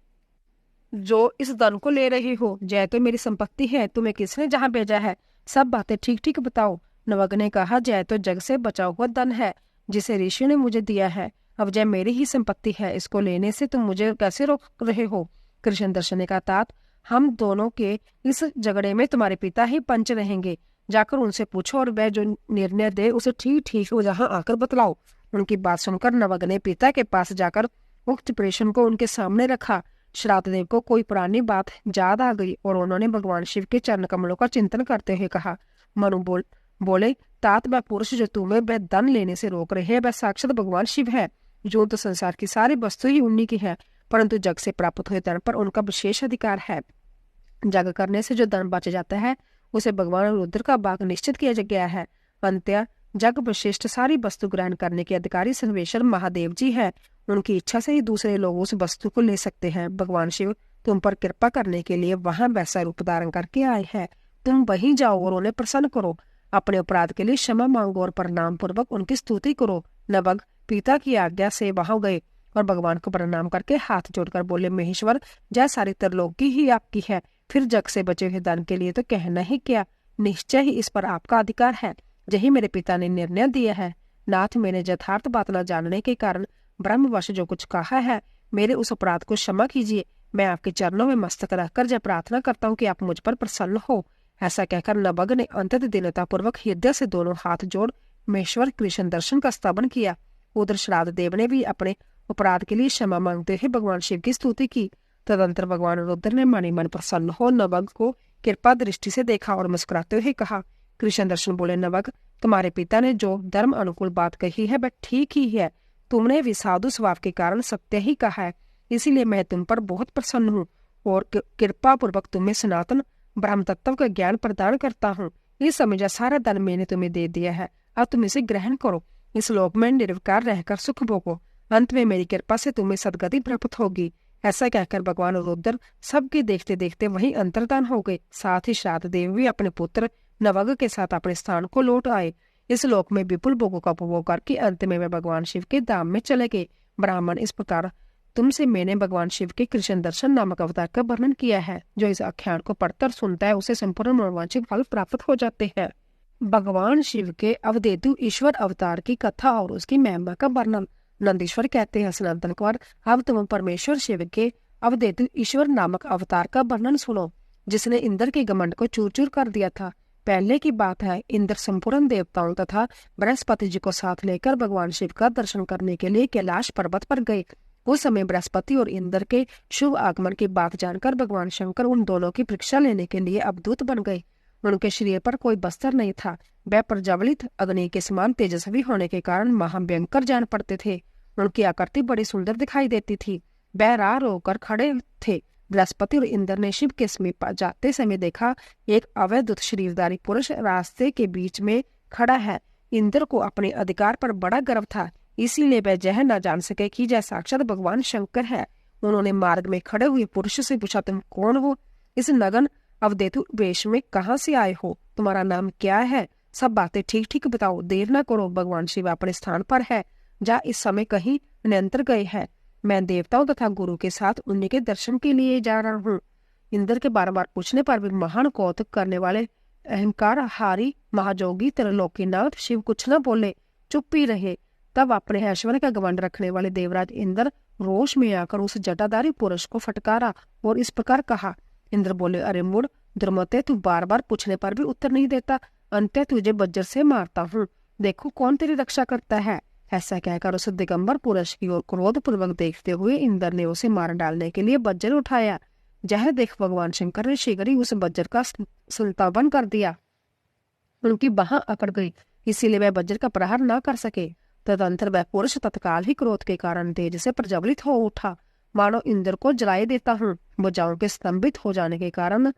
जो इस धन को ले रहे हो? जय तो मेरी संपत्ति है, तुम्हें किसने जहाँ भेजा है? सब बातें ठीक ठीक बताओ। नवग ने कहा, जय तो जग से बचा हुआ धन है जिसे ऋषि ने मुझे दिया है। अब जय मेरी ही संपत्ति है, इसको लेने से तुम मुझे कैसे रोक रहे हो? कृष्ण दर्शन ने कहा, तात हम दोनों के इस झगड़े में तुम्हारे पिता ही पंच रहेंगे। जाकर उनसे पूछो और वह जो निर्णय दे उसे ठीक ठीक जहाँ आकर बतलाओ। उनकी बात सुनकर नवग ने पिता के पास जाकर उक्त प्रश्न को उनके सामने रखा। श्राद्ध देव को कोई पुरानी बात याद आ गई और उन्होंने भगवान शिव के चरण कमलों का चिंतन करते हुए कहा, मनु बोले, तात वह पुरुष जो तुम्हें वह धन लेने से रोक रहे हैं वह साक्षात भगवान शिव है। जो तो संसार की सारी वस्तु ही उन्हीं की है, परंतु जग से प्राप्त हुए धन पर उनका विशेष अधिकार है। जग करने से जो धन बच जाता है उसे भगवान रुद्र का भाग निश्चित किया गया है। अंत्य जग विशिष्ट सारी वस्तु ग्रहण करने के अधिकारी सर्वेश्वर महादेव जी है। उनकी इच्छा से ही दूसरे लोग उस वस्तु को ले सकते हैं। भगवान शिव तुम पर कृपा करने के लिए वहां वैसा रूप धारण करके आए हैं। तुम वहीं जाओ और उन्हें प्रसन्न करो। अपने अपराध के लिए क्षमा मांगो और प्रणाम पूर्वक उनकी स्तुति करो। नवग पिता की आज्ञा से वहां गए और भगवान को प्रणाम करके हाथ जोड़कर बोले, महेश्वर जय सारी त्रिलोकी ही आपकी है, फिर जग से बचे हुए धन के लिए तो कहना ही क्या, निश्चय ही इस पर आपका अधिकार है। यही मेरे पिता ने निर्णय दिया है। नाथ मेरे यथार्थ बात न जानने के कारण ब्रह्मवश जो कुछ कहा है मेरे उस अपराध को क्षमा कीजिए। मैं आपके चरणों में मस्तक रखकर जब प्रार्थना करता हूँ कि आप मुझ पर प्रसन्न हो। ऐसा कहकर नवग ने अंतत दीनता पूर्वक हृदय से दोनों हाथ जोड़ महेश्वर कृष्ण दर्शन का स्तवन किया। उधर श्राद्ध देव ने भी अपने अपराध के लिए क्षमा मांगते हुए भगवान शिव की स्तुति की। तदंतर भगवान रुद्र ने मन ही मन प्रसन्न हो नवग को कृपा दृष्टि से देखा और मुस्कुराते हुए कहा, कृष्ण दर्शन बोले, नवग तुम्हारे पिता ने जो धर्म अनुकूल बात कही है वह ठीक ही है। तुमने भी साधु स्वभाव के कारण सत्य ही कहा है, इसीलिए मैं तुम पर बहुत प्रसन्न हूँ और कृपा पूर्वक तुम्हें सनातन ब्रह्म तत्व का ज्ञान प्रदान करता हूँ। इस समय सारा धन मैंने तुम्हें दे दिया है, अब तुम इसे ग्रहण करो। इस लोक में निर्विकार रहकर सुख भोगो। अंत में मेरी कृपा से तुम्हें सदगति प्राप्त होगी। ऐसा कहकर भगवान रुद्र सबके देखते देखते वहीं अंतर्धान हो गए। साथ ही श्राद्ध देव भी अपने पुत्र नवग्रह के साथ अपने स्थान को लौट आए। इस लोक में विपुल भोगों का उपभोग करके अंत में वे भगवान शिव के धाम में चले गए। ब्राह्मण, इस प्रकार तुमसे मैंने भगवान शिव के कृष्ण दर्शन नामक अवतार का वर्णन किया है। जो इस आख्यान को पढ़कर सुनता है उसे संपूर्ण मनोवांछित फल प्राप्त हो जाते हैं। भगवान शिव के अवधेतु ईश्वर अवतार की कथा और उसकी महिमा का वर्णन। नंदीश्वर कहते हैं, सनातन कुमार, अब तुम परमेश्वर शिव के अवधेतु ईश्वर नामक अवतार का वर्णन सुनो, जिसने इंद्र के घमंड को चूर चूर कर दिया था। पहले की बात है, इंद्र संपूर्ण देवताओं तथा बृहस्पति जी को साथ लेकर भगवान शिव का दर्शन करने के लिए कैलाश पर्वत पर गए। उस समय बृहस्पति और इंद्र के शुभ आगमन की बात जानकर भगवान शंकर उन दोनों की परीक्षा लेने के लिए अवधूत बन गए। उनके शरीर पर कोई बस्त्र नहीं था। वह प्रज्वलित अग्नि के समान तेजस्वी होने के कारण महाभयंकर जान पड़ते थे। उनकी आकृति बड़ी सुंदर दिखाई देती थी। वह राह रोकर खड़े थे। बृहस्पति और इंद्र ने शिव के समीप जाते समय देखा, एक अवैध शरीरधारी पुरुष रास्ते के बीच में खड़ा है। इंद्र को अपने अधिकार पर बड़ा गर्व था, इसीलिए वह यह न जान सके कि यह साक्षात भगवान शंकर है। उन्होंने मार्ग में खड़े हुए पुरुष से पूछा, तुम कौन हो? इस नगन अवधेतु वेश में कहाँ से आए हो? तुम्हारा नाम क्या है? सब बातें ठीक ठीक बताओ, देर न करो। भगवान शिव अपने स्थान पर है, जा इस समय कहीं अन्यंत्र गए हैं। मैं देवताओं तथा गुरु के साथ उन्हीं के दर्शन के लिए जा रहा हूँ। इंद्र के बार बार पूछने पर भी महान कौतुक करने वाले अहंकार हारी महाजोगी त्रिलोकीनाथ शिव कुछ न बोले, चुप ही रहे। तब अपने ऐश्वर्य का घमंड रखने वाले देवराज इंद्र रोष में आकर उस जटाधारी पुरुष को फटकारा और इस प्रकार कहा। इंद्र बोले, अरे मूढ़ दुर्मते, तू बार बार पूछने पर भी उत्तर नहीं देता। अंत तुझे वज्र से मारता हूँ, देखो कौन तेरी रक्षा करता है। ऐसा कहकर उस दिगंबर पुरुष की ओर क्रोधपूर्वक देखते हुए इंद्र ने उसे मार डालने के लिए वज्र उठाया। यह देख भगवान शंकर ने शीघ्र ही उस वज्र का संतावन कर दिया। उनकी बाह अकड़ गई, इसीलिए वह वज्र का प्रहार न कर सके। तदंतर वह पुरुष तत्काल ही क्रोध के कारण तेज से प्रज्वलित हो उठा, मानो इंद्र को जलाए देता हूँ। भुजाओं के स्तंभित हो जाने के कारण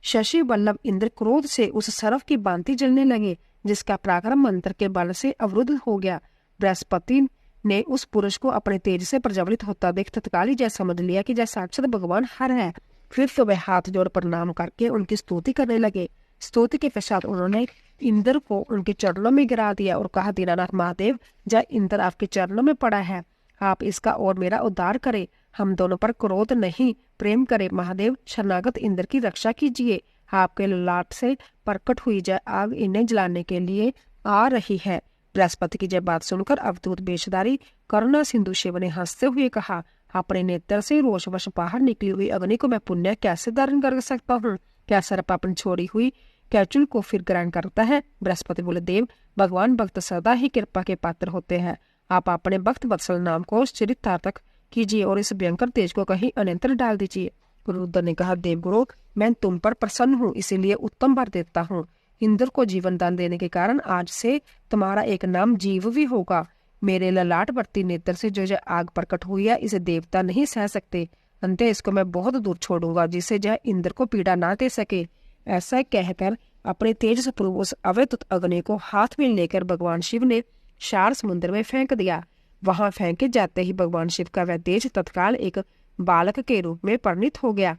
शशि वल्लभ इंद्र क्रोध से उस सरफ की भांति जलने लगे, जिसका पराक्रम मंत्र के बल से अवरुद्ध हो गया। बृहस्पति ने उस पुरुष को अपने तेज से प्रज्वलित होता देख तत्काल ही जैसा समझ लिया कि जैसा साक्षात भगवान हर है। फिर तो वह हाथ जोड़ प्रणाम करके उनकी स्तुति करने लगे। स्तुति के पश्चात उन्होंने इंद्र को उनके चरणों में गिरा दिया और कहा, दीनानाथ महादेव, जय इंद्र आपके चरणों में पड़ा है, आप इसका और मेरा उद्धार करें। हम दोनों पर क्रोध नहीं प्रेम करें। महादेव, शरणागत इंद्र की रक्षा कीजिए। आपके ललाट से प्रकट हुई जय आग इन्हें जलाने के लिए आ रही है। बृहस्पति की जब बात सुनकर अवधूत वेशधारी करुणा सिंधु शिव ने हंसते हुए कहा, अपने नेत्र से रोषवश बाहर निकली हुई अग्नि को मैं पुण्य कैसे धारण कर सकता हूँ? क्या सर्प अपनी छोड़ी हुई कैचुल को फिर ग्रहण करता है? बृहस्पति बोले, देव, भगवान भक्त सदा ही कृपा के पात्र होते हैं। आप अपने भक्त वत्सल नाम को चरितार्थ कीजिए और इस भयंकर तेज को कहीं अन्यंत्र डाल दीजिए। रुद्र ने कहा, देवगुरु, मैं तुम पर प्रसन्न हूँ, इसीलिए उत्तम वर देता हूँ। इंद्र को जीवन दान देने के कारण आज से तुम्हारा एक नाम जीव भी होगा। मेरे ललाटवर्ती नेत्र से जो आग प्रकट हुई है, इसे देवता नहीं सह सकते। अंत इसको मैं बहुत दूर छोड़ूंगा, जिससे यह इंद्र को पीड़ा ना दे सके। ऐसा कहकर अपने तेज से पूर्व उस अवैध अग्नि को हाथ में लेकर भगवान शिव ने क्षार समुद्र में फेंक दिया। वहां फेंके जाते ही भगवान शिव का वह तेज तत्काल एक बालक के रूप में परिणित हो गया,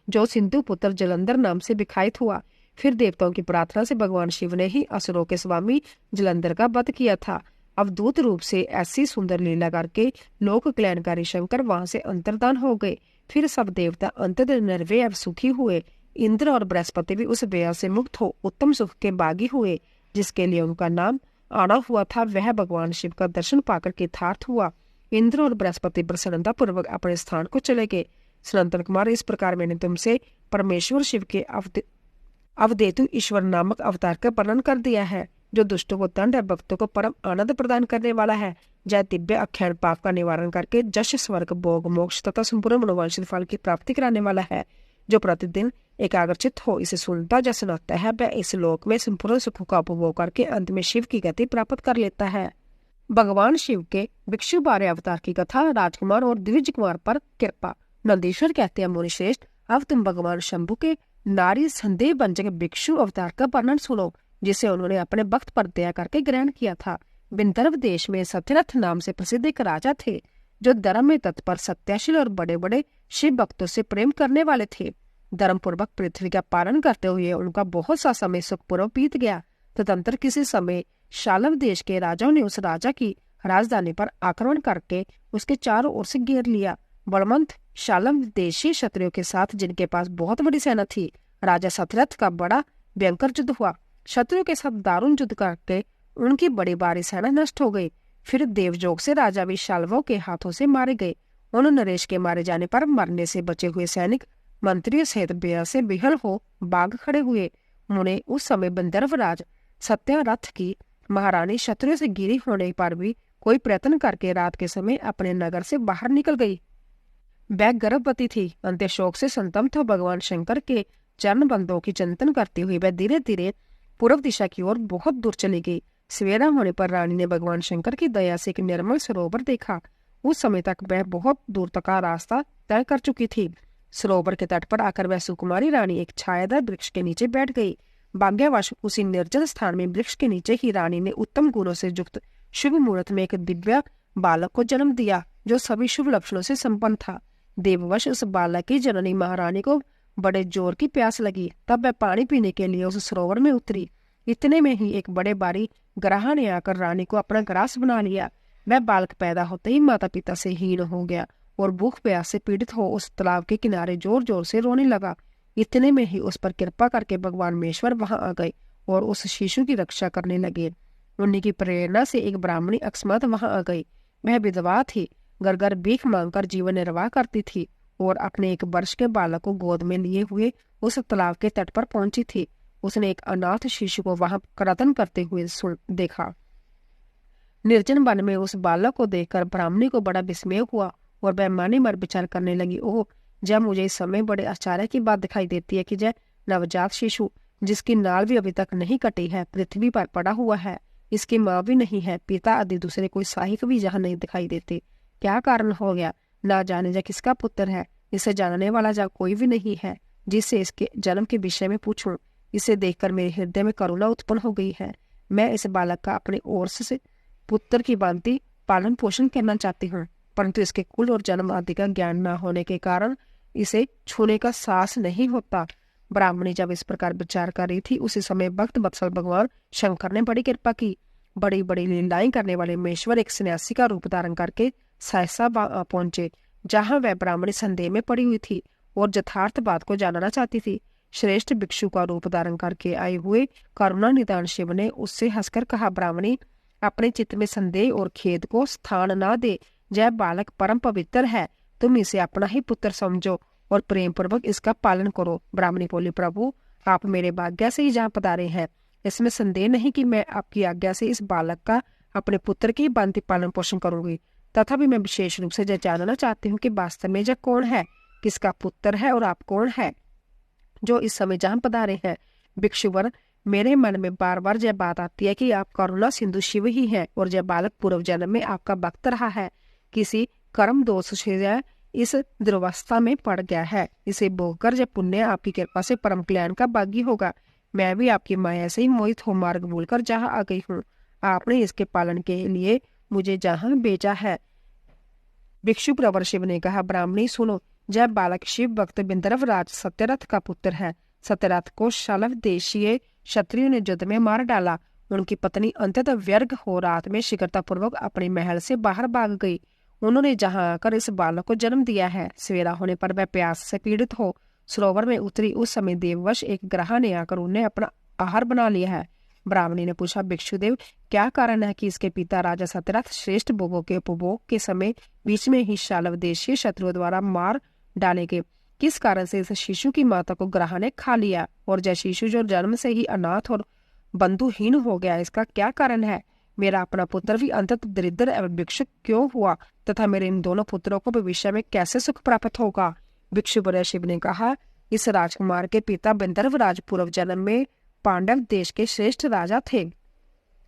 जो सिंधु पुत्र जलंधर नाम से विख्यात हुआ। फिर देवताओं की प्रार्थना से भगवान शिव ने ही असुरों के स्वामी जलंधर का वध किया था। अवधूत रूप से ऐसी सुंदर लीला करके लोक कल्याणकारी शंकर वहां से अंतर्धान हो गए। फिर सब देवता अंततः निर्भय और सुखी हुए। इंद्र और बृहस्पति भी उस व्यय से मुक्त हो उत्तम सुख के बागी हुए। जिसके लिए उनका नाम आना हुआ था, वह भगवान शिव का दर्शन पाकर कृतार्थ हुआ। इंद्र और बृहस्पति प्रसन्नता पूर्वक अपने स्थान को चले गए। सनातन कुमार, इस प्रकार मैंने तुमसे परमेश्वर शिव के अवधेतु ईश्वर नामक अवतार का वर्णन कर दिया है, जो दुष्टों को दंड और भक्तों को परम आनंद प्रदान करने वाला है। जय दिव्य अख्यान पाप का निवारण करके जश स्वर्ग भोग मोक्ष तथा संपूर्ण मनोवांछित फल की प्राप्ति कराने वाला है। जो प्रतिदिन एकाग्रचित हो इसे सुनता या सुनाता है, वह इस लोक में संपूर्ण सुखों का उपभोग करके अंत में शिव की गति प्राप्त कर लेता है। भगवान शिव के भिक्षु 12 अवतार की कथा, राजकुमार और द्विज कुमार पर कृपा। नंदीश्वर कहते हैं, मुनिश्रेष्ठ, अब तुम भगवान शंभु के नारी संदेह वंचक भिक्षु अवतार का वर्णन सुनो, जिसे उन्होंने अपने भक्त पर दया करके ग्रहण किया था। विंदर्भ देश में सत्यरथ नाम से प्रसिद्ध एक राजा थे। जो धर्म में तत्पर, सत्याशील और बड़े बड़े शिव भक्तों से प्रेम करने वाले थे। धर्मपूर्वक पृथ्वी का पालन करते हुए उनका बहुत सा समय सुखपूर्वक बीत गया। तदंतर किसी समय शालव देश के राजाओं ने उस राजा की राजधानी पर आक्रमण करके उसके चारों ओर से घेर लिया। बलवंत शालव देशी क्षत्रियों के साथ, जिनके पास बहुत बड़ी सेना थी, राजा सत्यरथ का बड़ा भयंकर युद्ध हुआ। क्षत्रियों के साथ दारुण युद्ध करके उनकी बड़ी भारी सेना नष्ट हो गई। फिर देवजोग से राजा भी शालवों के हाथों से मारे गए। उन नरेश के मारे जाने पर मरने से बचे हुए सैनिक मंत्रियों सहित बेहद से बेहल हो बाग खड़े हुए। उन्होंने उस समय गंधर्वराज सत्यरथ की महारानी क्षत्रियों से घिरी होने पर भी कोई प्रयत्न करके रात के समय अपने नगर से बाहर निकल गई। वह गर्भवती थी। अंत्य शोक से संतप्त हो भगवान शंकर के चरण बंदों की चिंतन करती हुई वह धीरे धीरे पूर्व दिशा की ओर बहुत दूर चली गई। सवेरा होने पर रानी ने भगवान शंकर की दया से एक निर्मल सरोवर देखा। उस समय तक वह बहुत दूर तक का रास्ता तय कर चुकी थी। सरोवर के तट पर आकर वह सुकुमारी रानी एक छायादार वृक्ष के नीचे बैठ गई। भाग्यवश उसी निर्जन स्थान में वृक्ष के नीचे ही रानी ने उत्तम गुणों से युक्त शुभ मुहूर्त में एक दिव्य बालक को जन्म दिया, जो सभी शुभ लक्षणों से संपन्न था। देववश उस बालक की जननी महारानी को बड़े जोर की प्यास लगी। तब वह पानी पीने के लिए उस सरोवर में उतरी। इतने में ही एक बड़े बारी ग्राह ने आकर रानी को अपना ग्रास बना लिया। वह बालक पैदा होते ही माता पिता से हीन हो गया और भूख प्यास से पीड़ित हो उस तालाब के किनारे जोर जोर से रोने लगा। इतने में ही उस पर कृपा करके भगवान महेश्वर वहां आ गए और उस शिशु की रक्षा करने लगे। उन्हीं की प्रेरणा से एक ब्राह्मणी अकस्मात वहां आ गई। वह विधवा थी, घर घर भीख मांगकर जीवन निर्वाह करती थी और अपने 1 वर्ष के बालक को गोद में लिए हुए उस तालाब के तट पर पहुंची थी। उसने एक अनाथ शिशु को वहां क्रदन करते हुए देखा। निर्जन वन में उस बालक को देखकर ब्राह्मणी को बड़ा विस्मय हुआ और वह माने मर विचार करने लगी, ओह, जब मुझे इस समय बड़े आश्चर्य की बात दिखाई देती है कि जब नवजात शिशु, जिसकी नाल भी अभी तक नहीं कटी है, पृथ्वी पर पड़ा हुआ है। इसकी माँ भी नहीं है, पिता आदि दूसरे कोई सहायक भी यहाँ नहीं दिखाई देते। क्या कारण हो गया? ना जाने जा किसका पुत्र है। इसे जानने वाला जा कोई भी नहीं है जिससे इसके जन्म के विषय में पूछूं। इसे देखकर मेरे हृदय में करुणा उत्पन्न हो गई है। मैं इस बालक का अपने ओर से पुत्र की भांति पालन पोषण करना चाहती हूँ, परंतु इसके कुल और जन्म आदि का ज्ञान न होने के कारण इसे छूने का साहस नहीं होता। ब्राह्मणी जब इस प्रकार विचार कर रही थी, उसी समय भक्त वत्सल भगवान शंकर ने बड़ी कृपा की। बड़ी बड़ी लीलाएं करने वाले महेश्वर एक सन्यासी का रूप धारण करके सहसा पहुंचे, जहां वह ब्राह्मणी संदेह में पड़ी हुई थी और यथार्थ बात को जानना चाहती थी। श्रेष्ठ भिक्षु का रूप धारण करके आए हुए करुणा निदान शिव ने उससे हंसकर कहा, ब्राह्मणी, अपने चित्त में संदेह और खेद को स्थान ना दे। जय बालक परम पवित्र है, तुम इसे अपना ही पुत्र समझो और प्रेम पूर्वक इसका पालन करो। ब्राह्मणी बोली, प्रभु, आप मेरे भाग्य से ही जहाँ पधारे हैं, इसमें संदेह नहीं कि मैं आपकी आज्ञा से इस बालक का अपने पुत्र की भांति पालन पोषण करूंगी। तथापि मैं विशेष रूप से यह जानना चाहती हूँ कि वास्तव में यह कौन है, किसका पुत्र है और आप कौन है जो इस समय जहाँ पधारे हैं। भिक्षुवर, मेरे मन में बार बार यह बात आती है कि आप करुणा सिंधु शिव ही हैं और यह बालक पूर्व जन्म में आपका भक्त रहा है। किसी कर्म दोष से यह इस दुर्वस्था में पड़ गया है। इसे भोगकर जब पुण्य आपकी कृपा से परम कल्याण का भागी होगा। मैं भी आपकी माया से ही मोहित हो मार्ग भूलकर जहाँ आ गई हूँ। आपने इसके पालन के लिए मुझे जहाँ भेजा है। भिक्षु प्रवर शिव ने कहा, ब्राह्मणी सुनो, जब बालक शिव भक्त गंधर्वराज सत्यरथ का पुत्र है। सत्यरथ को शालव देशीय क्षत्रियों ने युद्ध में मार डाला। उनकी पत्नी अंततः व्यर्ग हो रात में शीघ्रता पूर्वक अपने महल से बाहर भाग गई। उन्होंने जहां आकर इस बालक को जन्म दिया है। सवेरा होने पर वह प्यास से पीड़ित हो सरोवर में उतरी। उस समय देववश एक ग्राह ने आकर उन्हें अपना आहार बना लिया है। ब्राह्मणी ने पूछा, भिक्षुदेव, क्या कारण है कि इसके पिता राजा सत्यरथ श्रेष्ठ भोगों के उपभोग के समय बीच में ही शालव देशीय शत्रुओं द्वारा मार डाले गए? किस कारण से इस शिशु की माता को ग्राह ने खा लिया और यह शिशु जो जन्म से ही अनाथ और बंधुहीन हो गया, इसका क्या कारण है? मेरा अपना पुत्र भी अंततः दरिद्र एवं भिक्षुक क्यों हुआ तथा मेरे इन दोनों पुत्रों को भविष्य में कैसे सुख प्राप्त होगा? भिक्षुवर शिव ने कहा, इस राजकुमार के पिता गंधर्वराज पूर्व जन्म में पांडव देश के श्रेष्ठ राजा थे।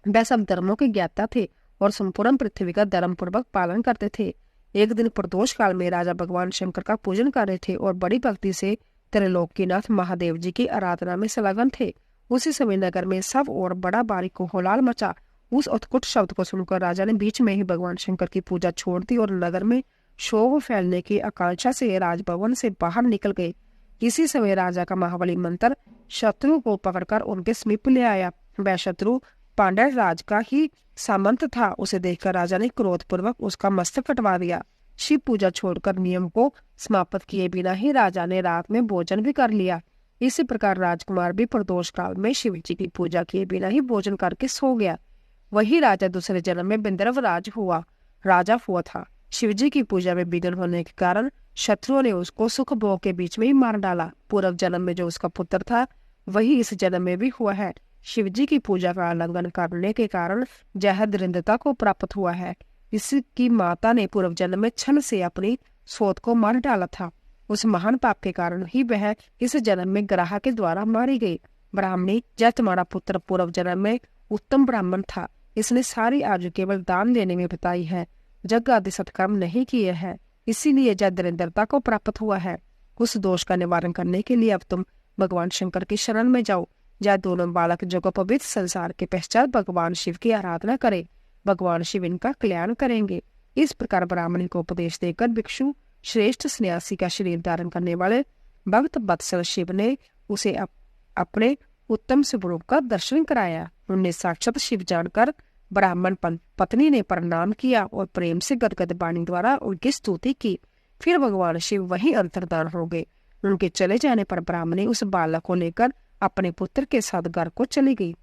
वह सब धर्मों के ज्ञाता थे और संपूर्ण पृथ्वी का धर्म पूर्वक पालन करते थे। एक दिन प्रदोष काल में राजा भगवान शंकर का पूजन कर रहे थे और बड़ी भक्ति से त्रिलोकीनाथ महादेव जी की आराधना में संलग्न थे। उसी समय नगर में सब और बड़ा भारी कोलाहल मचा उस उत्कुट शब्द को सुनकर राजा ने बीच में ही भगवान शंकर की पूजा छोड़ दी और नगर में शोभ फैलने की आकांक्षा से राजभवन से बाहर निकल गए। इसी समय राजा का महाबली मंत्र शत्रु को पकड़कर उनके समीप ले आया। वह शत्रु पांड्य राज का ही सामंत था। उसे देखकर राजा ने क्रोधपूर्वक उसका मस्तक कटवा दिया। शिव पूजा छोड़कर नियम को समाप्त किए बिना ही राजा ने रात में भोजन भी कर लिया। इसी प्रकार राजकुमार भी प्रदोष काल में शिव जी की पूजा किए बिना ही भोजन करके सो गया। वही राजा दूसरे जन्म में बिंदरव राजा हुआ था। शिवजी की पूजा में विघ्न होने के कारण शत्रुओं ने उसको सुख भोग के बीच में ही मार डाला। पूर्व जन्म में जो उसका पुत्र था वही इस जन्म में भी हुआ है। शिवजी की पूजा का उल्लंघन करने के कारण जहदरिंदता को प्राप्त हुआ है। इसकी माता ने पूर्व जन्म में छल से अपनी सोत को मार डाला था। उस महान पाप के कारण ही वह इस जन्म में ग्राह के द्वारा मारी गई। ब्राह्मणी, जय तुम्हारा पुत्र पूर्व जन्म में उत्तम ब्राह्मण था। इसने सारी आयु केवल दान देने में बिताई है, यज्ञ आदि सत्कर्म नहीं किए हैं, इसीलिए जय दरिद्रता को प्राप्त हुआ है। उस दोष का निवारण करने के लिए अब तुम भगवान शंकर की शरण में जाओ। जय दोनों बालक जो पवित्र संसार के पश्चात भगवान शिव की आराधना करे, भगवान शिव इनका कल्याण करेंगे। इस प्रकार ब्राह्मणी को उपदेश देकर भिक्षु श्रेष्ठ सन्यासी का शरीर धारण करने वाले भक्त वत्सल शिव ने उसे अपने उत्तम स्वरूप का दर्शन कराया। उन्हें साक्षात शिव जानकर ब्राह्मण पत्नी ने प्रणाम किया और प्रेम से गदगद वाणी द्वारा उनकी स्तुति की। फिर भगवान शिव वहीं अंतर्धान हो गए। उनके चले जाने पर ब्राह्मणी उस बालक को लेकर अपने पुत्र के साथ घर को चली गई।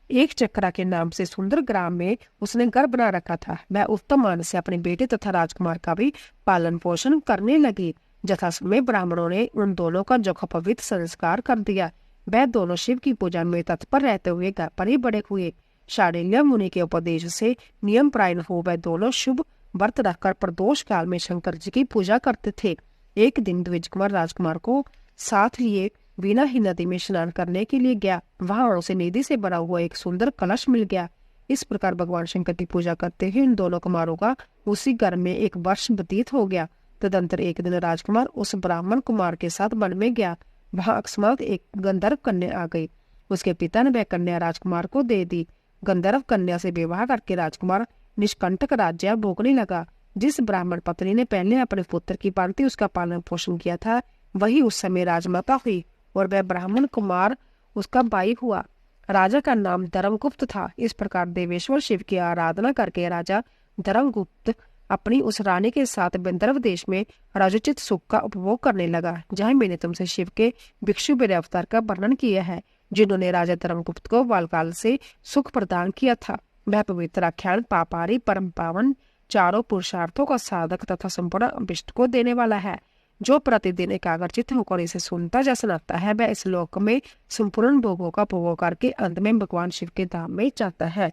एक चक्रा के नाम से सुंदर ग्राम में उसने घर बना रखा था। वह उत्तम मान से अपने बेटे तथा राजकुमार का भी पालन पोषण करने लगी। यथासमय ब्राह्मणों ने उन दोनों का जोखपवित संस्कार कर दिया। वह दोनों शिव की पूजा में तत्पर रहते हुए घर पर ही बड़े हुए। शांडिल्य मुनि के उपदेश से नियम परायण हो वह दोनों शुभ व्रत रखकर प्रदोष काल में शंकर जी की पूजा करते थे। एक दिन द्विज कुमार राजकुमार को साथ लिए बिना ही नदी में स्नान करने के लिए गया। वहां उसे निधि से बना हुआ एक सुंदर कलश मिल गया। इस प्रकार भगवान शंकर की पूजा करते हुए इन दोनों कुमारों का उसी घर में एक वर्ष व्यतीत हो गया। तदंतर एक दिन राजकुमार उस ब्राह्मण कुमार के साथ वन में गया। वहां अकस्मात एक गंधर्व कन्या आ गई। उसके पिता ने वह कन्या राजकुमार को दे दी। गंधर्व कन्या से विवाह करके राजकुमार निष्कंटक राज्य भोगने लगा। जिस ब्राह्मण पत्नी ने पहले अपने पुत्र की भांति उसका पालन पोषण किया था वही उस समय राजमाता हुई और वह ब्राह्मण कुमार उसका भाई हुआ। राजा का नाम धर्मगुप्त था। इस प्रकार देवेश्वर शिव की आराधना करके राजा धर्मगुप्त अपनी उस रानी के साथ गंधर्व देश में राजोचित सुख का उपभोग करने लगा। जहाँ मैंने तुमसे शिव के भिक्षु मेरे अवतार का वर्णन किया है, जिन्होंने राजा धर्मगुप्त को बालकाल से सुख प्रदान किया था। वह पवित्र आख्यान पापारी परम पावन चारों पुरुषार्थों का साधक तथा संपूर्ण अभिष्ट को देने वाला है। जो प्रतिदिन एकाग्रचित होकर इसे सुनता या सुनाता है वह इस लोक में संपूर्ण भोगों का उपभोग करके अंत में भगवान शिव के धाम में जाता है।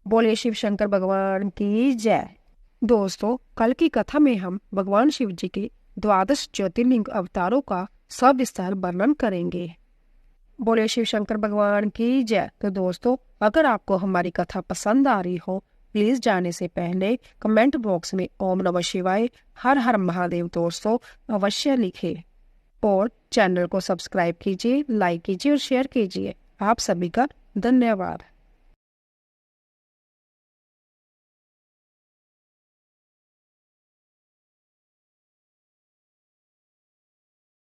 बोले शिव शंकर भगवान की जय। दोस्तों, कल की कथा में हम भगवान शिव जी के 12 ज्योतिर्लिंग अवतारों का सविस्तार वर्णन करेंगे। बोले शिव शंकर भगवान की जय। तो दोस्तों, अगर आपको हमारी कथा पसंद आ रही हो प्लीज जाने से पहले कमेंट बॉक्स में ओम नमः शिवाय हर हर महादेव दोस्तों अवश्य लिखें और चैनल को सब्सक्राइब कीजिए, लाइक कीजिए और शेयर कीजिए। आप सभी का धन्यवाद।